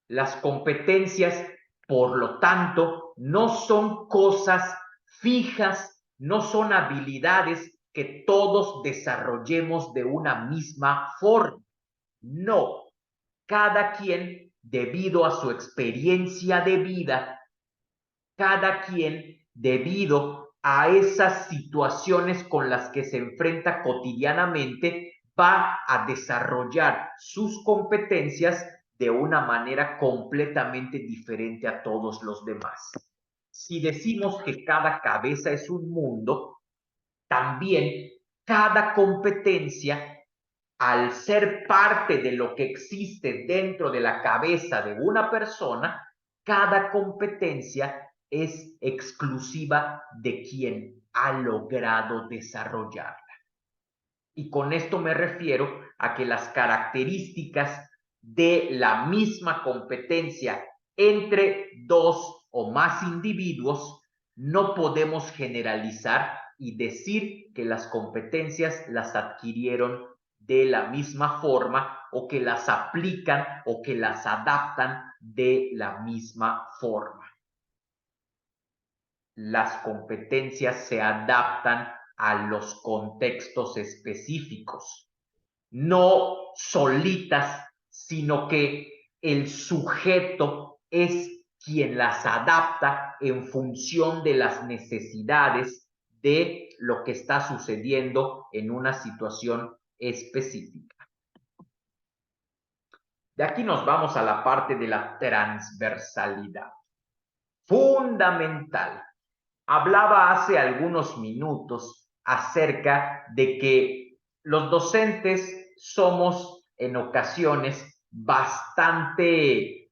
Las competencias, por lo tanto, no son cosas fijas, no son habilidades que todos desarrollemos de una misma forma. No, cada quien, debido a su experiencia de vida, cada quien, debido a esas situaciones con las que se enfrenta cotidianamente, va a desarrollar sus competencias de una manera completamente diferente a todos los demás. Si decimos que cada cabeza es un mundo, también cada competencia, al ser parte de lo que existe dentro de la cabeza de una persona, cada competencia es exclusiva de quien ha logrado desarrollarla. Y con esto me refiero a que las características de la misma competencia entre dos o más individuos no podemos generalizar y decir que las competencias las adquirieron de la misma forma o que las aplican o que las adaptan de la misma forma. Las competencias se adaptan a los contextos específicos, no solitas, sino que el sujeto es quien las adapta en función de las necesidades de lo que está sucediendo en una situación específica. De aquí nos vamos a la parte de la transversalidad. Fundamental. Hablaba hace algunos minutos acerca de que los docentes somos en ocasiones bastante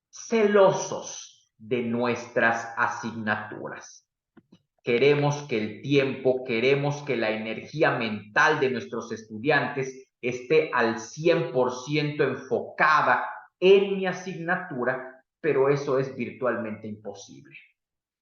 celosos de nuestras asignaturas. Queremos que el tiempo, queremos que la energía mental de nuestros estudiantes esté al 100% enfocada en mi asignatura, pero eso es virtualmente imposible,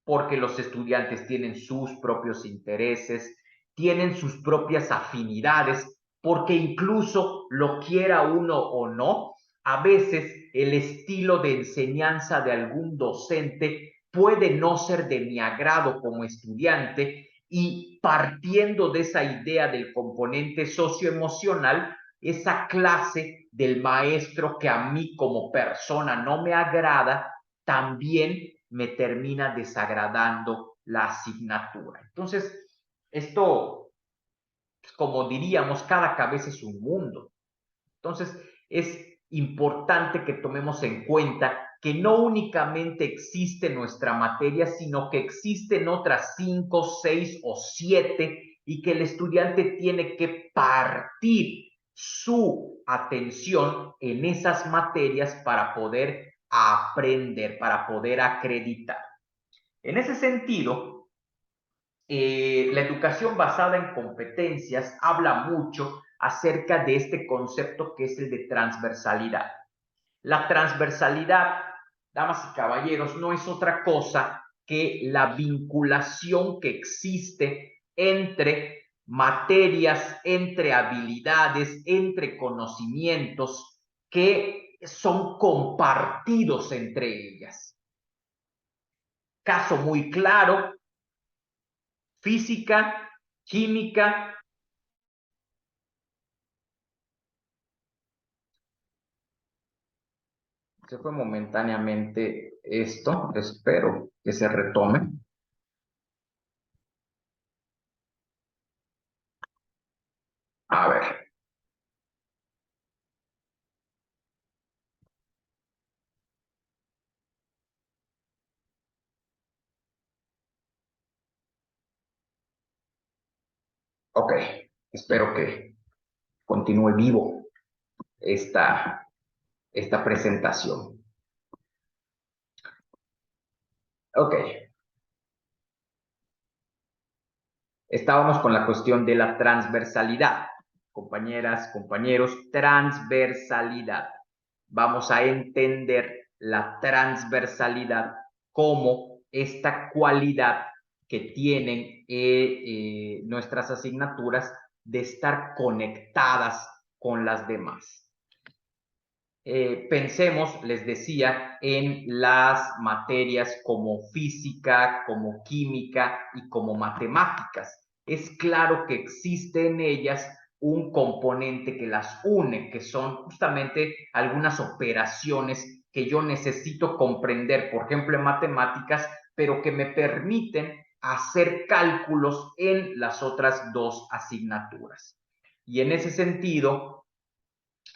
porque los estudiantes tienen sus propios intereses, tienen sus propias afinidades, porque incluso lo quiera uno o no, a veces el estilo de enseñanza de algún docente puede no ser de mi agrado como estudiante, y partiendo de esa idea del componente socioemocional, esa clase del maestro que a mí como persona no me agrada, también me termina desagradando la asignatura. Entonces, esto, como diríamos, cada cabeza es un mundo. Entonces, es importante que tomemos en cuenta que no únicamente existe nuestra materia, sino que existen otras 5, 6 o 7, y que el estudiante tiene que partir su atención en esas materias para poder aprender, para poder acreditar. En ese sentido, la educación basada en competencias habla mucho acerca de este concepto que es el de transversalidad. La transversalidad, damas y caballeros, no es otra cosa que la vinculación que existe entre materias, entre habilidades, entre conocimientos que son compartidos entre ellas. Caso muy claro: física, química. Se fue momentáneamente esto, espero que se retome. A ver. Ok, espero que continúe vivo esta presentación. Ok, estábamos con la cuestión de la transversalidad. Compañeras, compañeros, transversalidad. Vamos a entender la transversalidad como esta cualidad que tienen nuestras asignaturas de estar conectadas con las demás. Pensemos, les decía, en las materias como física, como química y como matemáticas. Es claro que existe en ellas un componente que las une, que son justamente algunas operaciones que yo necesito comprender, por ejemplo, en matemáticas, pero que me permiten hacer cálculos en las otras dos asignaturas. Y en ese sentido,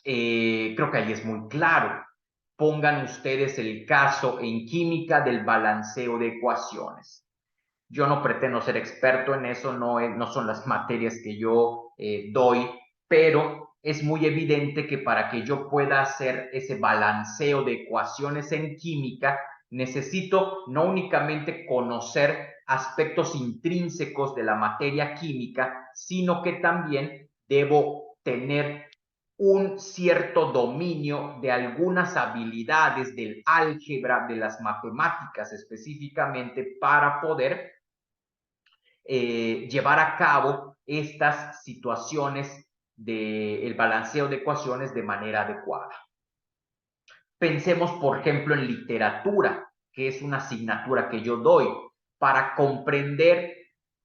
creo que ahí es muy claro. Pongan ustedes el caso en química del balanceo de ecuaciones. Yo no pretendo ser experto en eso, no son las materias que yo doy, pero es muy evidente que para que yo pueda hacer ese balanceo de ecuaciones en química, necesito no únicamente conocer aspectos intrínsecos de la materia química, sino que también debo tener un cierto dominio de algunas habilidades del álgebra, de las matemáticas específicamente, para poder llevar a cabo estas situaciones del balanceo de ecuaciones de manera adecuada. Pensemos, por ejemplo, en literatura, que es una asignatura que yo doy para comprender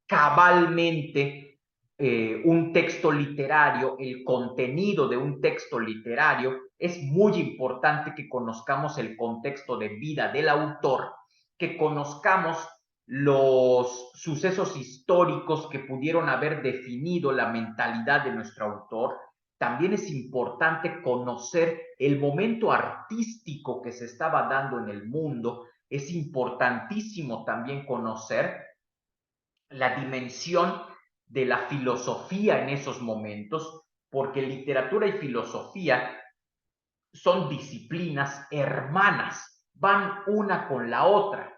cabalmente un texto literario, el contenido de un texto literario. Es muy importante que conozcamos el contexto de vida del autor, que conozcamos los sucesos históricos que pudieron haber definido la mentalidad de nuestro autor. También es importante conocer el momento artístico que se estaba dando en el mundo. Es importantísimo también conocer la dimensión de la filosofía en esos momentos, porque literatura y filosofía son disciplinas hermanas, van una con la otra.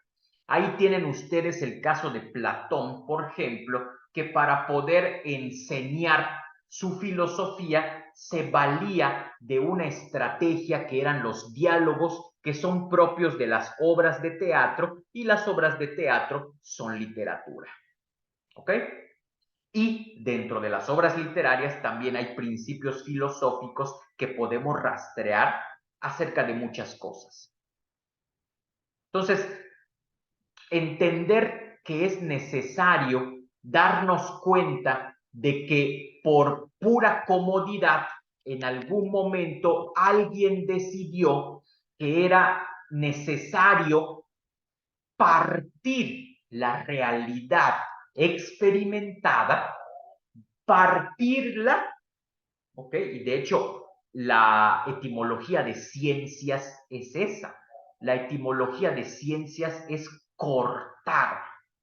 Ahí tienen ustedes el caso de Platón, por ejemplo, que para poder enseñar su filosofía se valía de una estrategia que eran los diálogos, que son propios de las obras de teatro, y las obras de teatro son literatura. ¿Ok? Y dentro de las obras literarias también hay principios filosóficos que podemos rastrear acerca de muchas cosas. Entonces, entender que es necesario darnos cuenta de que por pura comodidad, en algún momento alguien decidió que era necesario partir la realidad experimentada, partirla, ¿ok? Y de hecho, la etimología de ciencias es esa. La etimología de ciencias es cortar,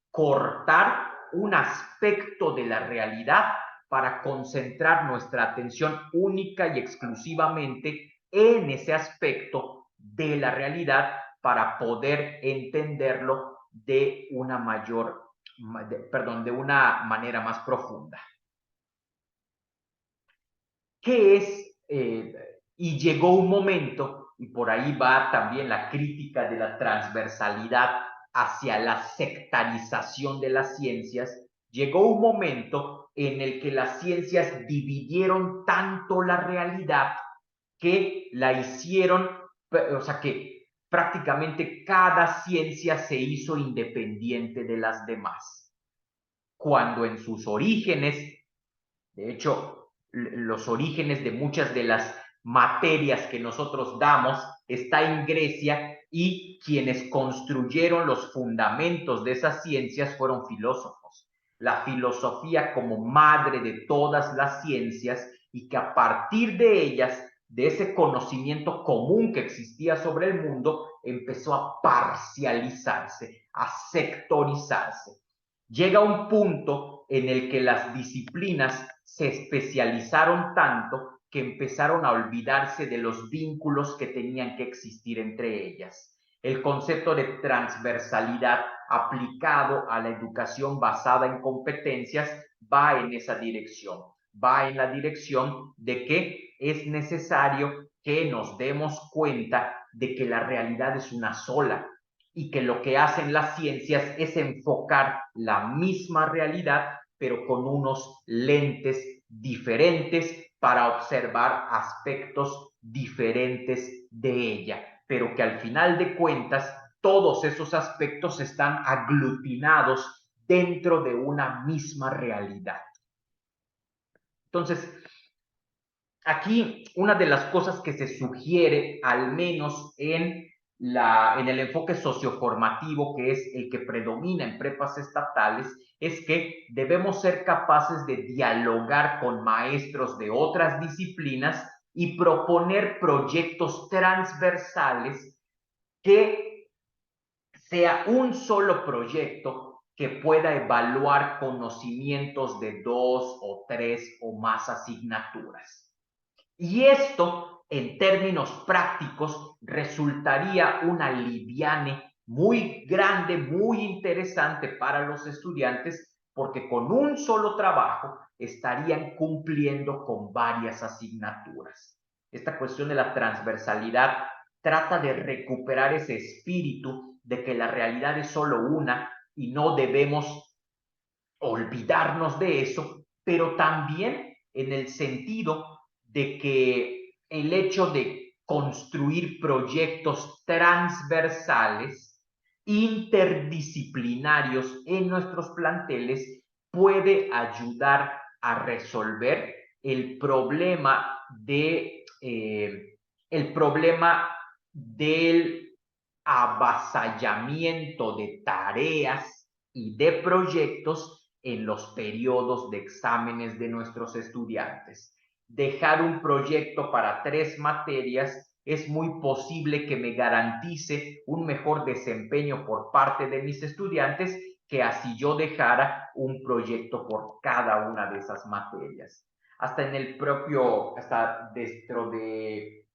cortar un aspecto de la realidad para concentrar nuestra atención única y exclusivamente en ese aspecto de la realidad para poder entenderlo de una de una manera más profunda. ¿Qué es? Y llegó un momento, y por ahí va también la crítica de la transversalidad hacia la sectarización de las ciencias, llegó un momento en el que las ciencias dividieron tanto la realidad que la hicieron, o sea, que prácticamente cada ciencia se hizo independiente de las demás, cuando en sus orígenes, de hecho, los orígenes de muchas de las materias que nosotros damos está en Grecia, y quienes construyeron los fundamentos de esas ciencias fueron filósofos. La filosofía como madre de todas las ciencias, y que a partir de ellas, de ese conocimiento común que existía sobre el mundo, empezó a parcializarse, a sectorizarse. Llega un punto en el que las disciplinas se especializaron tanto que empezaron a olvidarse de los vínculos que tenían que existir entre ellas. El concepto de transversalidad aplicado a la educación basada en competencias va en esa dirección, va en la dirección de que es necesario que nos demos cuenta de que la realidad es una sola, y que lo que hacen las ciencias es enfocar la misma realidad, pero con unos lentes diferentes para observar aspectos diferentes de ella, pero que al final de cuentas todos esos aspectos están aglutinados dentro de una misma realidad. Entonces, aquí una de las cosas que se sugiere, al menos en el enfoque socioformativo, que es el que predomina en prepas estatales, es que debemos ser capaces de dialogar con maestros de otras disciplinas y proponer proyectos transversales que sea un solo proyecto que pueda evaluar conocimientos de 2 o 3 o más asignaturas. Y esto, en términos prácticos, resultaría una liviane muy grande, muy interesante para los estudiantes, porque con un solo trabajo estarían cumpliendo con varias asignaturas. Esta cuestión de la transversalidad trata de recuperar ese espíritu de que la realidad es solo una y no debemos olvidarnos de eso, pero también en el sentido de que el hecho de construir proyectos transversales, interdisciplinarios en nuestros planteles puede ayudar a resolver el problema del avasallamiento de tareas y de proyectos en los periodos de exámenes de nuestros estudiantes. Dejar un proyecto para 3 materias es muy posible que me garantice un mejor desempeño por parte de mis estudiantes que así yo dejara un proyecto por cada una de esas materias. Hasta dentro de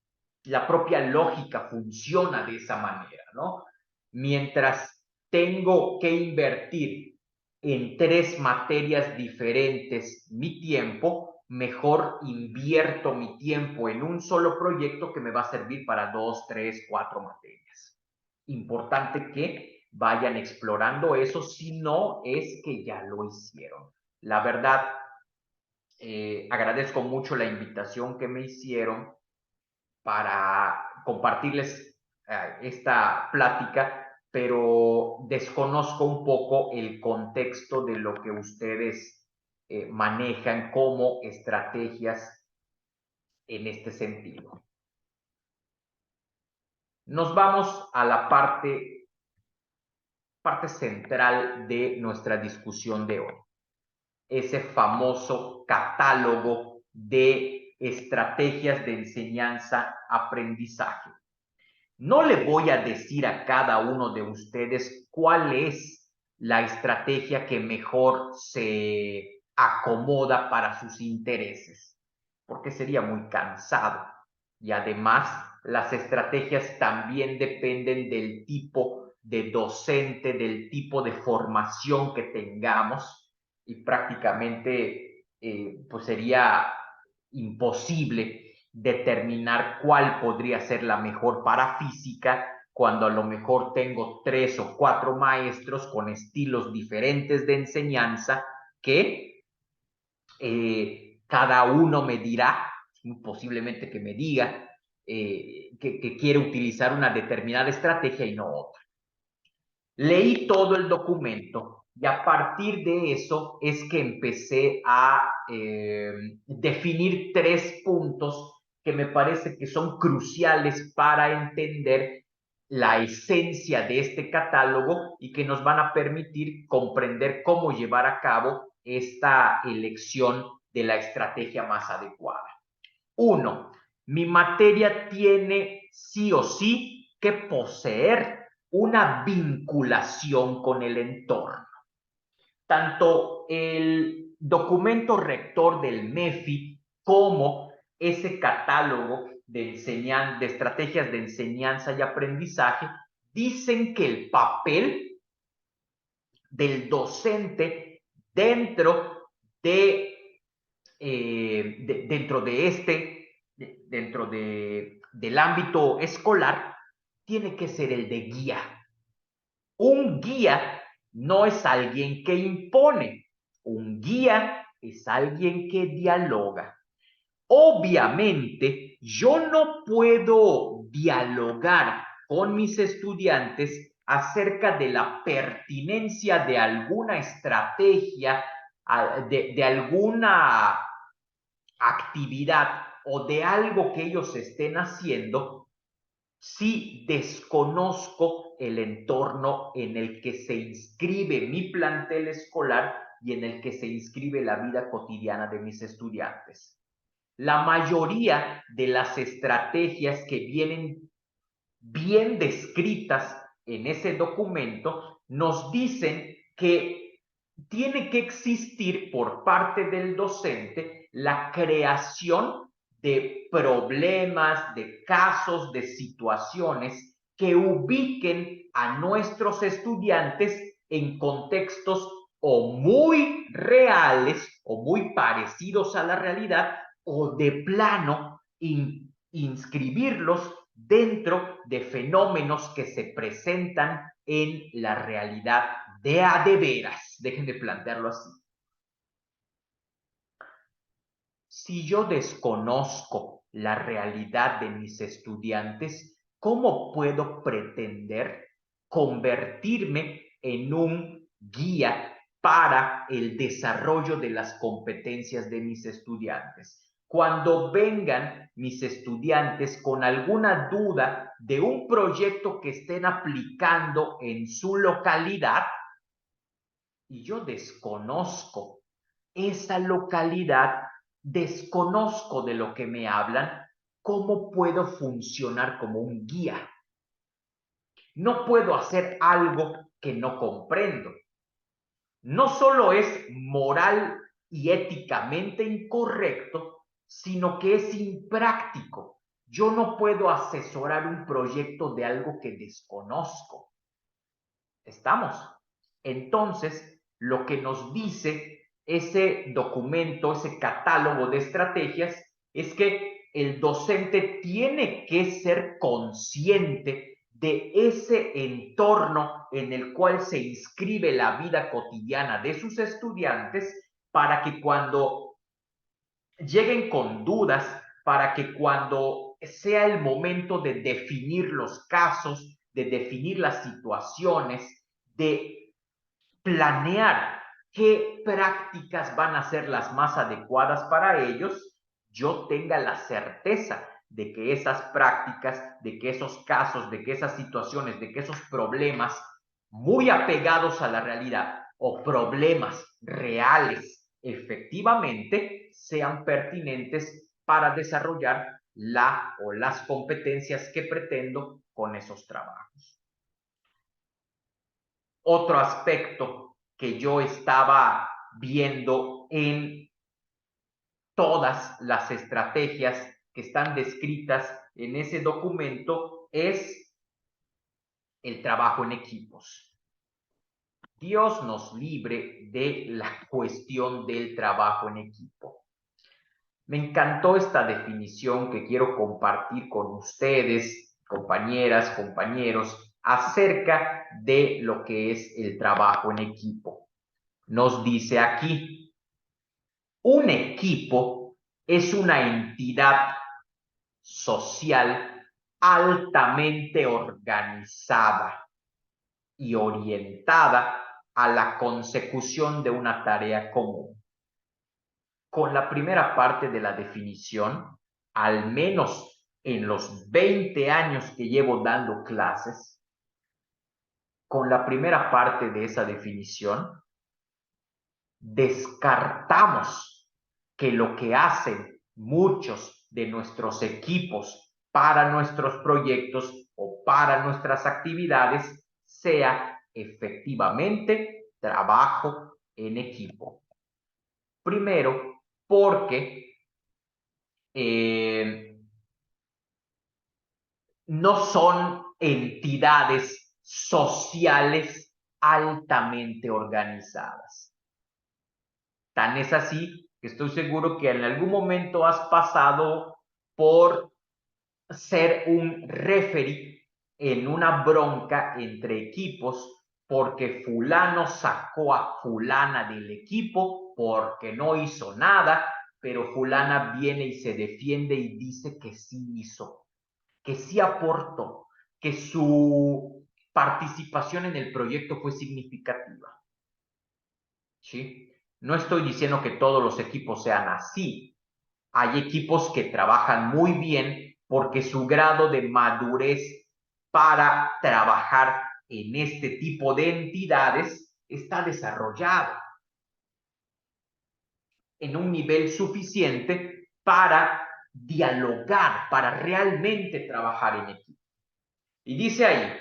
la propia lógica funciona de esa manera, ¿no? Mientras tengo que invertir en 3 materias diferentes mi tiempo, mejor invierto mi tiempo en un solo proyecto que me va a servir para 2, 3, 4 materias. Importante que vayan explorando eso, si no es que ya lo hicieron. La verdad, agradezco mucho la invitación que me hicieron para compartirles esta plática, pero desconozco un poco el contexto de lo que ustedes manejan como estrategias en este sentido. Nos vamos a la parte central de nuestra discusión de hoy. Ese famoso catálogo de estrategias de enseñanza-aprendizaje. No le voy a decir a cada uno de ustedes cuál es la estrategia que mejor se acomoda para sus intereses, porque sería muy cansado. Y además, las estrategias también dependen del tipo de docente, del tipo de formación que tengamos, y prácticamente pues sería imposible determinar cuál podría ser la mejor para física cuando a lo mejor tengo 3 o 4 maestros con estilos diferentes de enseñanza que cada uno me dirá, posiblemente que me diga que quiere utilizar una determinada estrategia y no otra. Leí todo el documento y a partir de eso es que empecé a definir 3 puntos que me parece que son cruciales para entender la esencia de este catálogo y que nos van a permitir comprender cómo llevar a cabo esta elección de la estrategia más adecuada. 1. Mi materia tiene sí o sí que poseer una vinculación con el entorno. Tanto el documento rector del MEFI como ese catálogo de estrategias de enseñanza y aprendizaje dicen que el papel del docente dentro del ámbito escolar tiene que ser el de guía. Un guía no es alguien que impone, un guía es alguien que dialoga. Obviamente, yo no puedo dialogar con mis estudiantes acerca de la pertinencia de alguna estrategia, de alguna actividad o de algo que ellos estén haciendo si desconozco el entorno en el que se inscribe mi plantel escolar y en el que se inscribe la vida cotidiana de mis estudiantes. La mayoría de las estrategias que vienen bien descritas en ese documento nos dicen que tiene que existir por parte del docente la creación de problemas, de casos, de situaciones que ubiquen a nuestros estudiantes en contextos o muy reales o muy parecidos a la realidad o de plano inscribirlos dentro de fenómenos que se presentan en la realidad de a de veras. Déjenme plantearlo así. Si yo desconozco la realidad de mis estudiantes, ¿cómo puedo pretender convertirme en un guía para el desarrollo de las competencias de mis estudiantes? Cuando vengan mis estudiantes con alguna duda de un proyecto que estén aplicando en su localidad y yo desconozco esa localidad, desconozco de lo que me hablan, ¿cómo puedo funcionar como un guía? No puedo hacer algo que no comprendo. No solo es moral y éticamente incorrecto, sino que es impráctico. Yo no puedo asesorar un proyecto de algo que desconozco. ¿Estamos? Entonces, lo que nos dice ese documento, ese catálogo de estrategias, es que el docente tiene que ser consciente de ese entorno en el cual se inscribe la vida cotidiana de sus estudiantes para que cuando lleguen con dudas, para que cuando sea el momento de definir los casos, de definir las situaciones, de planear qué prácticas van a ser las más adecuadas para ellos, yo tenga la certeza de que esas prácticas, de que esos casos, de que esas situaciones, de que esos problemas muy apegados a la realidad o problemas reales efectivamente sean pertinentes para desarrollar la o las competencias que pretendo con esos trabajos. Otro aspecto que yo estaba viendo en todas las estrategias que están descritas en ese documento es el trabajo en equipos. Dios nos libre de la cuestión del trabajo en equipo. Me encantó esta definición que quiero compartir con ustedes, compañeras, compañeros, acerca de lo que es el trabajo en equipo. Nos dice aquí, un equipo es una entidad social altamente organizada y orientada a la consecución de una tarea común. Con la primera parte de la definición, al menos en los 20 años que llevo dando clases, con la primera parte de esa definición, descartamos que lo que hacen muchos de nuestros equipos para nuestros proyectos o para nuestras actividades sea efectivamente trabajo en equipo. Primero, porque no son entidades sociales altamente organizadas. Tan es así que estoy seguro que en algún momento has pasado por ser un referee en una bronca entre equipos porque fulano sacó a fulana del equipo porque no hizo nada pero fulana viene y se defiende y dice que sí hizo, que sí aportó, que su participación en el proyecto fue significativa. ¿Sí? No estoy diciendo que todos los equipos sean así. Hay equipos que trabajan muy bien porque su grado de madurez para trabajar en este tipo de entidades está desarrollado en un nivel suficiente para dialogar, para realmente trabajar en equipo. Y dice ahí,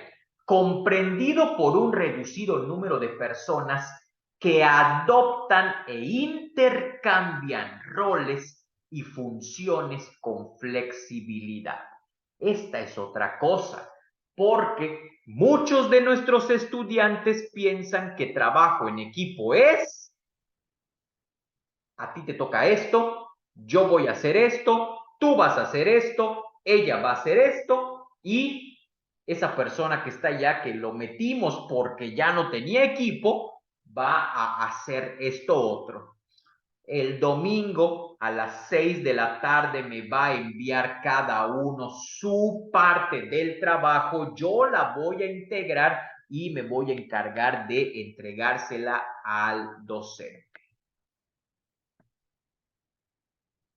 comprendido por un reducido número de personas que adoptan e intercambian roles y funciones con flexibilidad. Esta es otra cosa, porque muchos de nuestros estudiantes piensan que trabajo en equipo es, a ti te toca esto, yo voy a hacer esto, tú vas a hacer esto, ella va a hacer esto y esa persona que está allá, que lo metimos porque ya no tenía equipo, va a hacer esto otro. El domingo a las 6 de la tarde me va a enviar cada uno su parte del trabajo, yo la voy a integrar y me voy a encargar de entregársela al docente.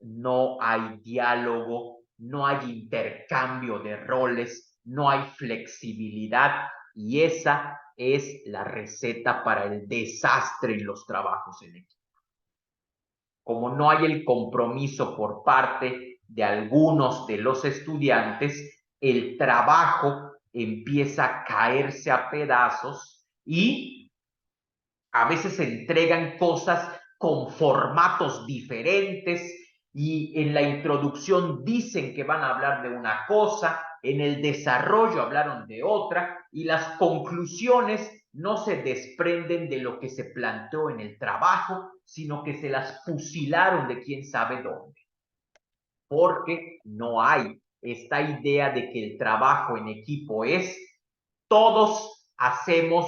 No hay diálogo, no hay intercambio de roles, no hay flexibilidad y esa es la receta para el desastre en los trabajos en equipo. Como no hay el compromiso por parte de algunos de los estudiantes, el trabajo empieza a caerse a pedazos y a veces se entregan cosas con formatos diferentes y en la introducción dicen que van a hablar de una cosa, en el desarrollo hablaron de otra y las conclusiones no se desprenden de lo que se planteó en el trabajo, sino que se las fusilaron de quién sabe dónde. Porque no hay esta idea de que el trabajo en equipo es todos hacemos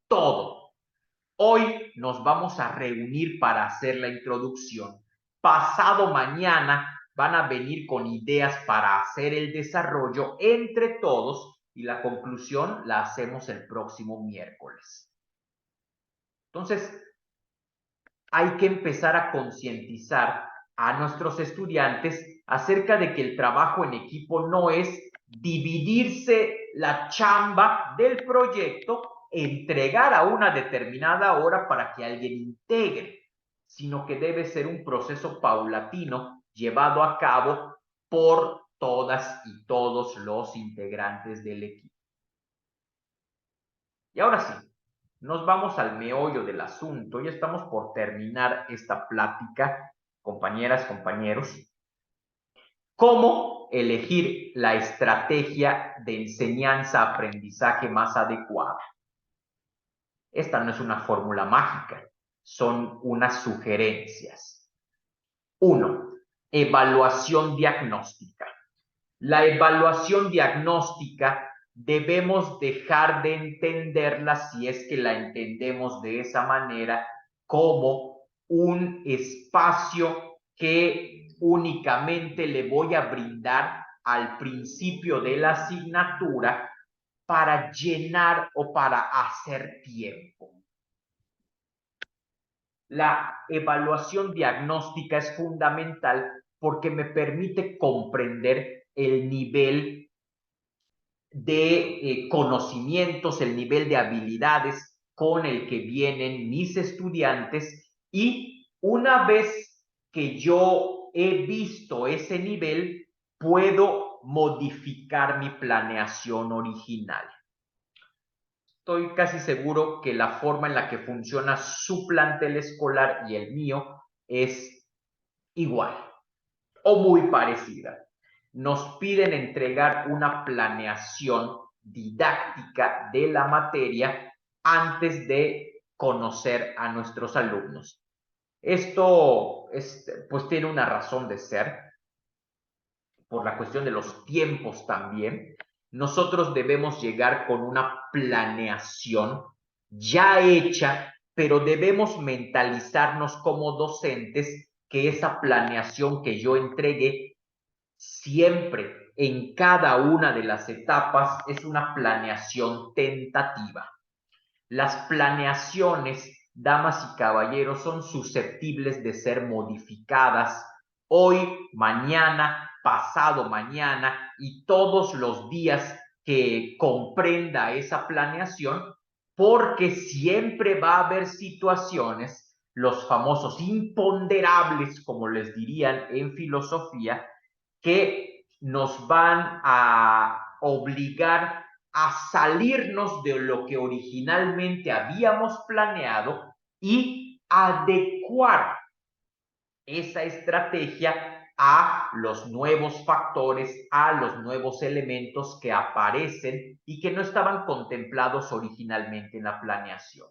todo. Hoy nos vamos a reunir para hacer la introducción. Pasado mañana van a venir con ideas para hacer el desarrollo entre todos y la conclusión la hacemos el próximo miércoles. Entonces, hay que empezar a concientizar a nuestros estudiantes acerca de que el trabajo en equipo no es dividirse la chamba del proyecto, entregar a una determinada hora para que alguien integre, sino que debe ser un proceso paulatino llevado a cabo por todas y todos los integrantes del equipo. Y ahora sí, nos vamos al meollo del asunto. Ya estamos por terminar esta plática, compañeras, compañeros. ¿Cómo elegir la estrategia de enseñanza-aprendizaje más adecuada? Esta no es una fórmula mágica, son unas sugerencias. 1. Evaluación diagnóstica. La evaluación diagnóstica debemos dejar de entenderla, si es que la entendemos de esa manera, como un espacio que únicamente le voy a brindar al principio de la asignatura para llenar o para hacer tiempo. La evaluación diagnóstica es fundamental porque me permite comprender el nivel de conocimientos, el nivel de habilidades con el que vienen mis estudiantes y una vez que yo he visto ese nivel, puedo modificar mi planeación original. Estoy casi seguro que la forma en la que funciona su plantel escolar y el mío es igual o muy parecida. Nos piden entregar una planeación didáctica de la materia antes de conocer a nuestros alumnos. Esto pues tiene una razón de ser, por la cuestión de los tiempos también. Nosotros debemos llegar con una planeación ya hecha, pero debemos mentalizarnos como docentes que esa planeación que yo entregue siempre en cada una de las etapas es una planeación tentativa. Las planeaciones, damas y caballeros, son susceptibles de ser modificadas hoy, mañana, pasado mañana y todos los días que comprenda esa planeación, porque siempre va a haber situaciones, los famosos imponderables, como les dirían en filosofía, que nos van a obligar a salirnos de lo que originalmente habíamos planeado y adecuar esa estrategia a los nuevos factores, a los nuevos elementos que aparecen y que no estaban contemplados originalmente en la planeación.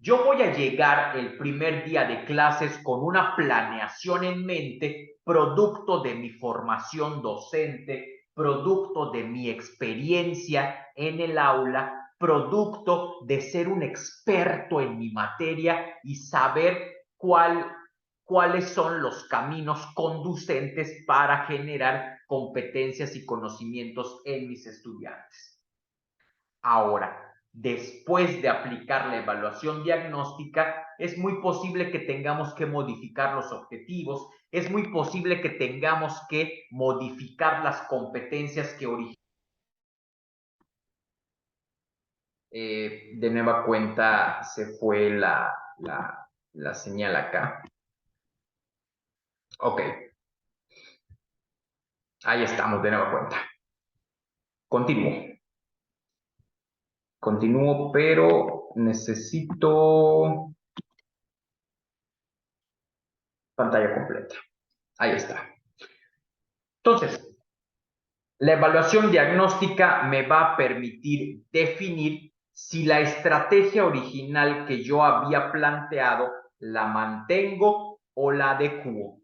Yo voy a llegar el primer día de clases con una planeación en mente, producto de mi formación docente, producto de mi experiencia en el aula, producto de ser un experto en mi materia y saber cuáles son los caminos conducentes para generar competencias y conocimientos en mis estudiantes. Ahora, después de aplicar la evaluación diagnóstica, es muy posible que tengamos que modificar los objetivos, es muy posible que tengamos que modificar las competencias que originan. De nueva cuenta se fue la señal acá. Ok, ahí estamos de nueva cuenta. Continúo, pero necesito pantalla completa. Ahí está. Entonces, la evaluación diagnóstica me va a permitir definir si la estrategia original que yo había planteado la mantengo o la adecuo.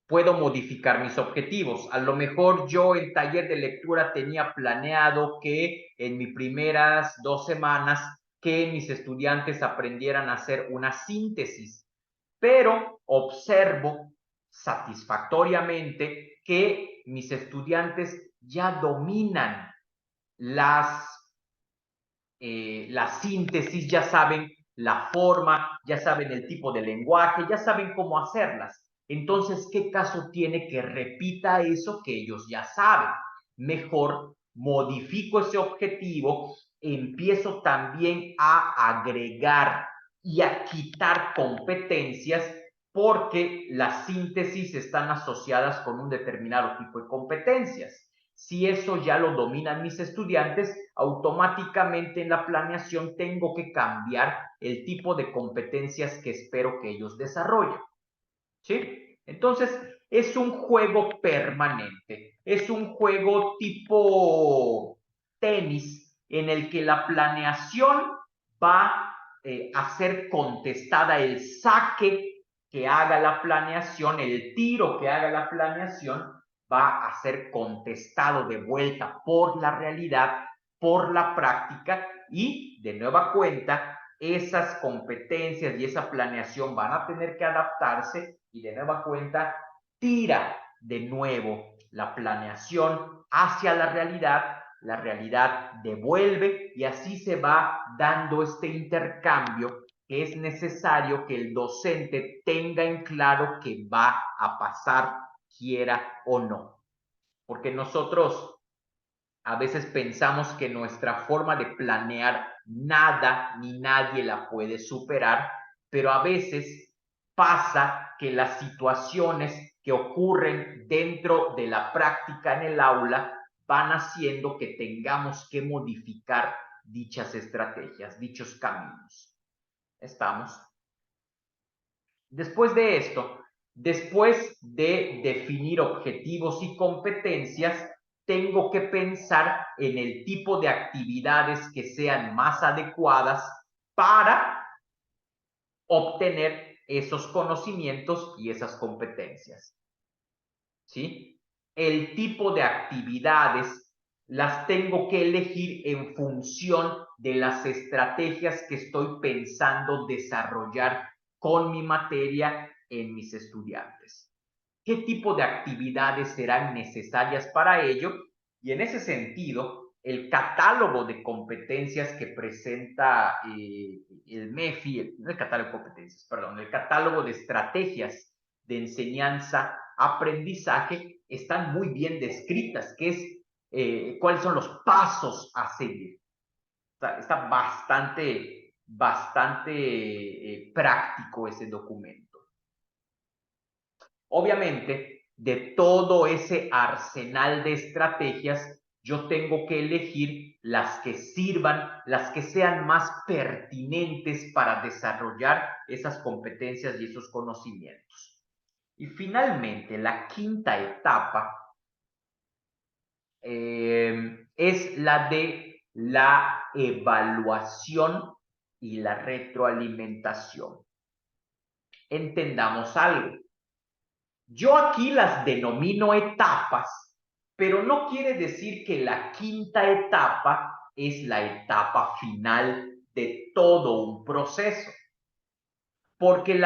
Puedo modificar mis objetivos. A lo mejor yo en taller de lectura tenía planeado que en mis primeras 2 semanas que mis estudiantes aprendieran a hacer una síntesis, pero observo satisfactoriamente que mis estudiantes ya dominan la síntesis, ya saben la forma, ya saben el tipo de lenguaje, ya saben cómo hacerlas. Entonces, ¿qué caso tiene que repita eso que ellos ya saben? Mejor modifico ese objetivo, empiezo también a agregar y a quitar competencias porque las síntesis están asociadas con un determinado tipo de competencias. Si eso ya lo dominan mis estudiantes, automáticamente en la planeación tengo que cambiar el tipo de competencias que espero que ellos desarrollen. ¿Sí? Entonces, es un juego permanente, es un juego tipo tenis en el que la planeación va a ser contestada, el saque que haga la planeación, el tiro que haga la planeación, va a ser contestado de vuelta por la realidad, por la práctica y de nueva cuenta esas competencias y esa planeación van a tener que adaptarse y de nueva cuenta tira de nuevo la planeación hacia la realidad devuelve y así se va dando este intercambio que es necesario que el docente tenga en claro que va a pasar, quiera o no. Porque nosotros a veces pensamos que nuestra forma de planear nada ni nadie la puede superar, pero a veces pasa que las situaciones que ocurren dentro de la práctica en el aula van haciendo que tengamos que modificar dichas estrategias, dichos caminos. ¿Estamos? Después de esto, después de definir objetivos y competencias, tengo que pensar en el tipo de actividades que sean más adecuadas para obtener esos conocimientos y esas competencias. ¿Sí? El tipo de actividades las tengo que elegir en función de las estrategias que estoy pensando desarrollar con mi materia en mis estudiantes. ¿Qué tipo de actividades serán necesarias para ello? Y en ese sentido, el catálogo de competencias que presenta el MEFI, no el catálogo de competencias, perdón, el catálogo de estrategias de enseñanza, aprendizaje, están muy bien descritas, que es cuáles son los pasos a seguir. Está bastante práctico ese documento. Obviamente, de todo ese arsenal de estrategias, yo tengo que elegir las que sirvan, las que sean más pertinentes para desarrollar esas competencias y esos conocimientos. Y finalmente, la quinta etapa es la de la evaluación y la retroalimentación. Entendamos algo. Yo aquí las denomino etapas, pero no quiere decir que la quinta etapa es la etapa final de todo un proceso. Porque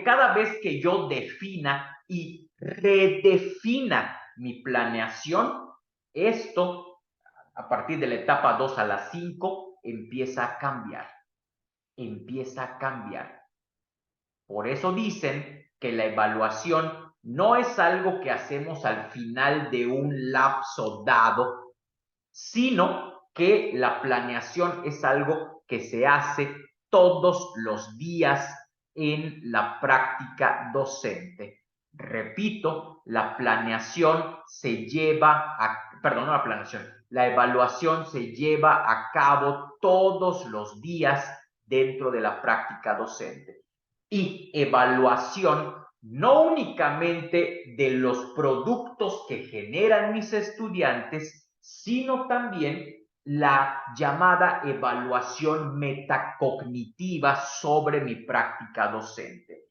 cada vez que yo defina y redefina mi planeación, esto a partir de la etapa 2 a la 5 empieza a cambiar. Empieza a cambiar. Por eso dicen que la evaluación no es algo que hacemos al final de un lapso dado, sino que la planeación es algo que se hace todos los días en la práctica docente. Repito, la planeación se lleva a, perdón, no la planeación, la evaluación se lleva a cabo todos los días dentro de la práctica docente. Y evaluación no únicamente de los productos que generan mis estudiantes, sino también la llamada evaluación metacognitiva sobre mi práctica docente.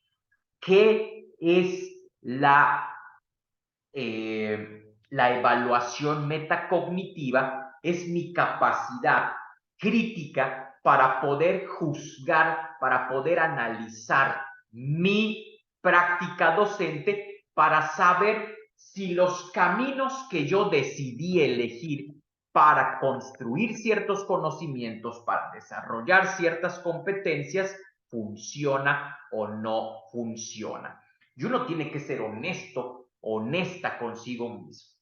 ¿Qué es la evaluación metacognitiva? Es mi capacidad crítica para poder juzgar, para poder analizar mi práctica docente, para saber si los caminos que yo decidí elegir para construir ciertos conocimientos, para desarrollar ciertas competencias, funciona o no funciona. Y uno tiene que ser honesto, honesta consigo mismo.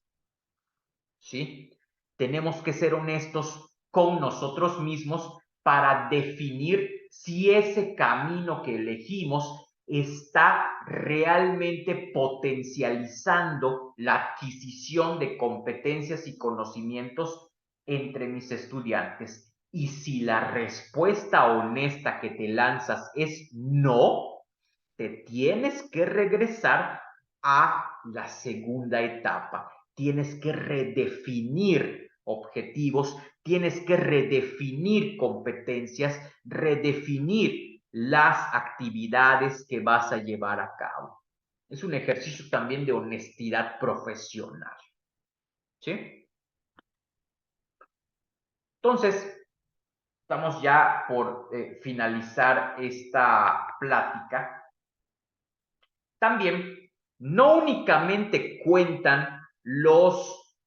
¿Sí? Tenemos que ser honestos con nosotros mismos para definir si ese camino que elegimos está realmente potencializando la adquisición de competencias y conocimientos entre mis estudiantes. Y si la respuesta honesta que te lanzas es no, te tienes que regresar a la segunda etapa. Tienes que redefinir objetivos, tienes que redefinir competencias, redefinir las actividades que vas a llevar a cabo. Es un ejercicio también de honestidad profesional. ¿Sí? Entonces, estamos ya por finalizar esta plática. También, no únicamente cuentan los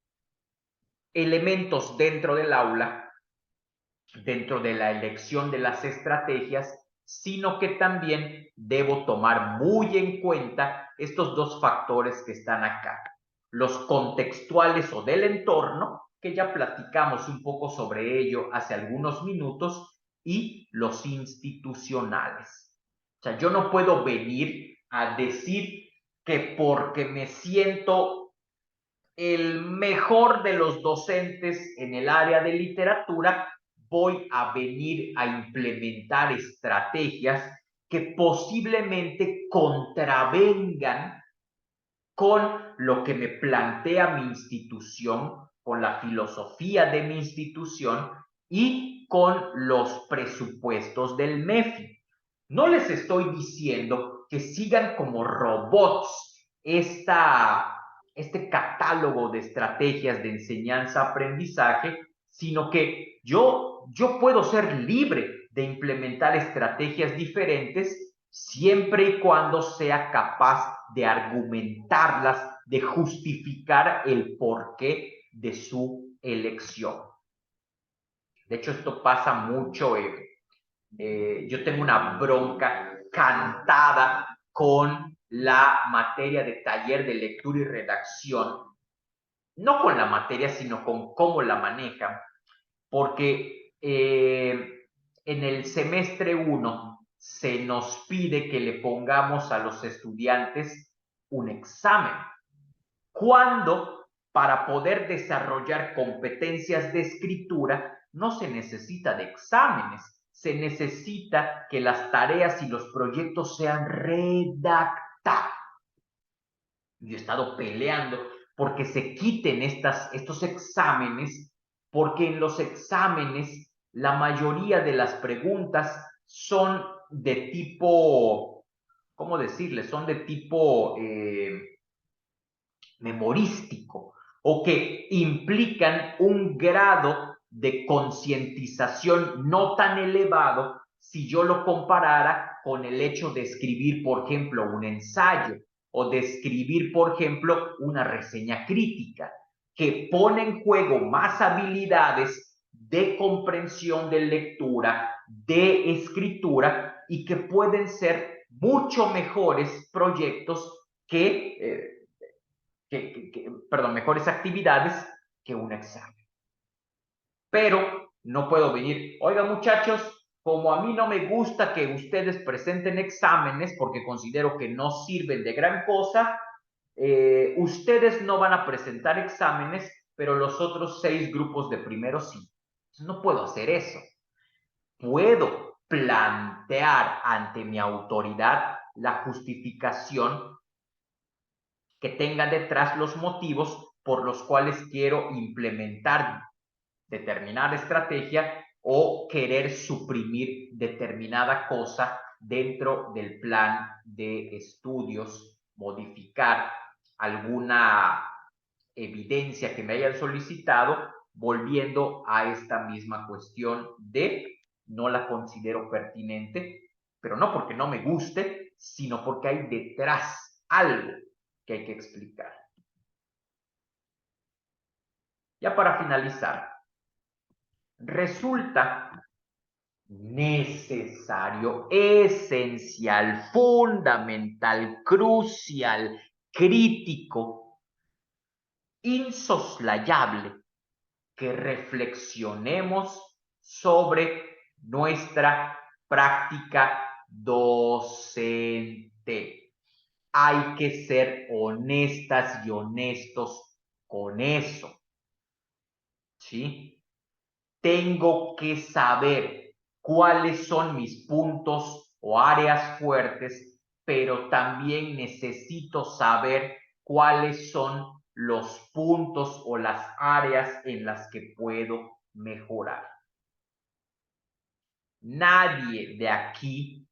elementos dentro del aula, dentro de la elección de las estrategias, sino que también debo tomar muy en cuenta estos dos factores que están acá. Los contextuales o del entorno, que ya platicamos un poco sobre ello hace algunos minutos, y los institucionales. O sea, yo no puedo venir a decir que porque me siento el mejor de los docentes en el área de literatura, voy a venir a implementar estrategias que posiblemente contravengan con lo que me plantea mi institución, con la filosofía de mi institución y con los presupuestos del MEFI. No les estoy diciendo que sigan como robots este catálogo de estrategias de enseñanza-aprendizaje, sino que yo puedo ser libre de implementar estrategias diferentes siempre y cuando sea capaz de argumentarlas, de justificar el porqué de su elección. De hecho, esto pasa mucho. Yo tengo una bronca cantada con la materia de taller de lectura y redacción, no con la materia, sino con cómo la manejan, porque en el semestre 1 se nos pide que le pongamos a los estudiantes un examen, cuando para poder desarrollar competencias de escritura no se necesita de exámenes, se necesita que las tareas y los proyectos sean redactados. Yo he estado peleando porque se quiten estos exámenes, porque en los exámenes la mayoría de las preguntas son de tipo, ¿cómo decirle? Son de tipo memorístico, o que implican un grado de concientización no tan elevado si yo lo comparara con el hecho de escribir, por ejemplo, un ensayo o de escribir, por ejemplo, una reseña crítica, que pone en juego más habilidades de comprensión de lectura, de escritura, y que pueden ser mucho mejores proyectos mejores actividades que un examen. Pero no puedo venir, oiga muchachos, como a mí no me gusta que ustedes presenten exámenes porque considero que no sirven de gran cosa, ustedes no van a presentar exámenes, pero los otros 6 grupos de primero sí. No puedo hacer eso. Puedo plantear ante mi autoridad la justificación que tenga detrás los motivos por los cuales quiero implementar determinada estrategia o querer suprimir determinada cosa dentro del plan de estudios, modificar alguna evidencia que me hayan solicitado, volviendo a esta misma cuestión de no la considero pertinente, pero no porque no me guste, sino porque hay detrás algo que hay que explicar. Ya para finalizar, resulta necesario, esencial, fundamental, crucial, crítico, insoslayable, que reflexionemos sobre nuestra práctica docente. Hay que ser honestas y honestos con eso, ¿sí? Tengo que saber cuáles son mis puntos o áreas fuertes, pero también necesito saber cuáles son los puntos o las áreas en las que puedo mejorar. Nadie de aquí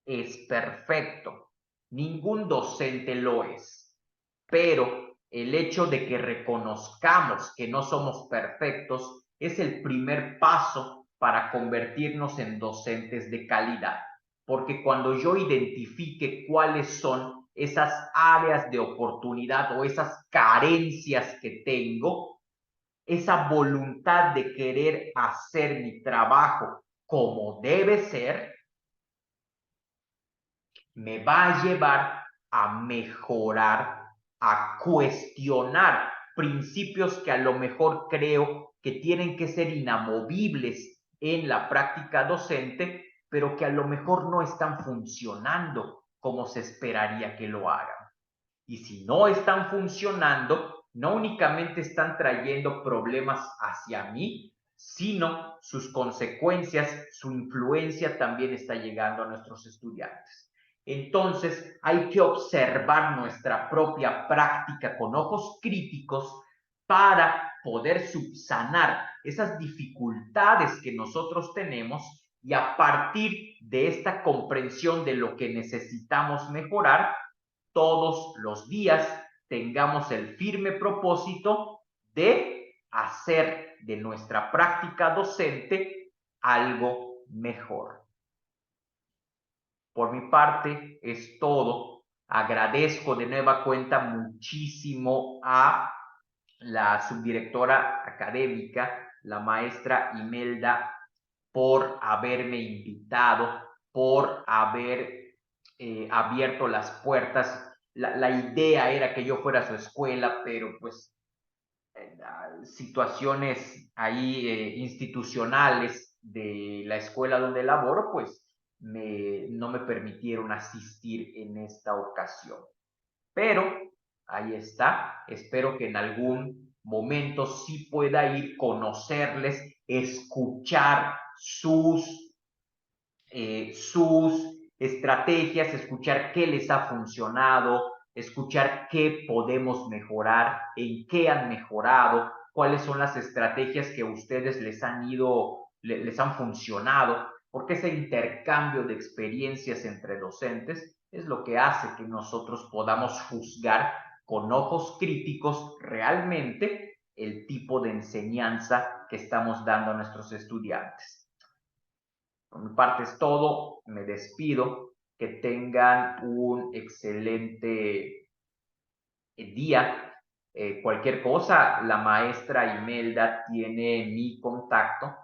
es perfecto, ningún docente lo es, pero el hecho de que reconozcamos que no somos perfectos es el primer paso para convertirnos en docentes de calidad, porque cuando yo identifique cuáles son esas áreas de oportunidad o esas carencias que tengo, esa voluntad de querer hacer mi trabajo como debe ser, me va a llevar a mejorar, a cuestionar principios que a lo mejor creo que tienen que ser inamovibles en la práctica docente, pero que a lo mejor no están funcionando como se esperaría que lo hagan. Y si no están funcionando, no únicamente están trayendo problemas hacia mí, sino sus consecuencias, su influencia también está llegando a nuestros estudiantes. Entonces, hay que observar nuestra propia práctica con ojos críticos para poder subsanar esas dificultades que nosotros tenemos y a partir de esta comprensión de lo que necesitamos mejorar, todos los días tengamos el firme propósito de hacer de nuestra práctica docente algo mejor. Por mi parte es todo. Agradezco de nueva cuenta muchísimo a la subdirectora académica, la maestra Imelda, por haberme invitado, por haber abierto las puertas. La idea era que yo fuera a su escuela, pero pues situaciones ahí institucionales de la escuela donde laboro, pues no me permitieron asistir en esta ocasión. Pero ahí está, espero que en algún momento sí pueda ir, conocerles, escuchar sus estrategias, escuchar qué les ha funcionado, escuchar qué podemos mejorar, en qué han mejorado, cuáles son las estrategias que a ustedes les han funcionado, porque ese intercambio de experiencias entre docentes es lo que hace que nosotros podamos juzgar con ojos críticos realmente el tipo de enseñanza que estamos dando a nuestros estudiantes. Por mi parte es todo, me despido, que tengan un excelente día. Cualquier cosa, la maestra Imelda tiene mi contacto.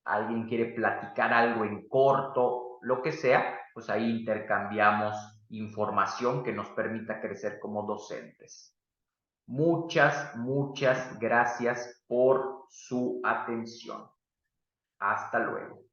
Alguien quiere platicar algo en corto, lo que sea, pues ahí intercambiamos información que nos permita crecer como docentes. Muchas gracias por su atención. Hasta luego.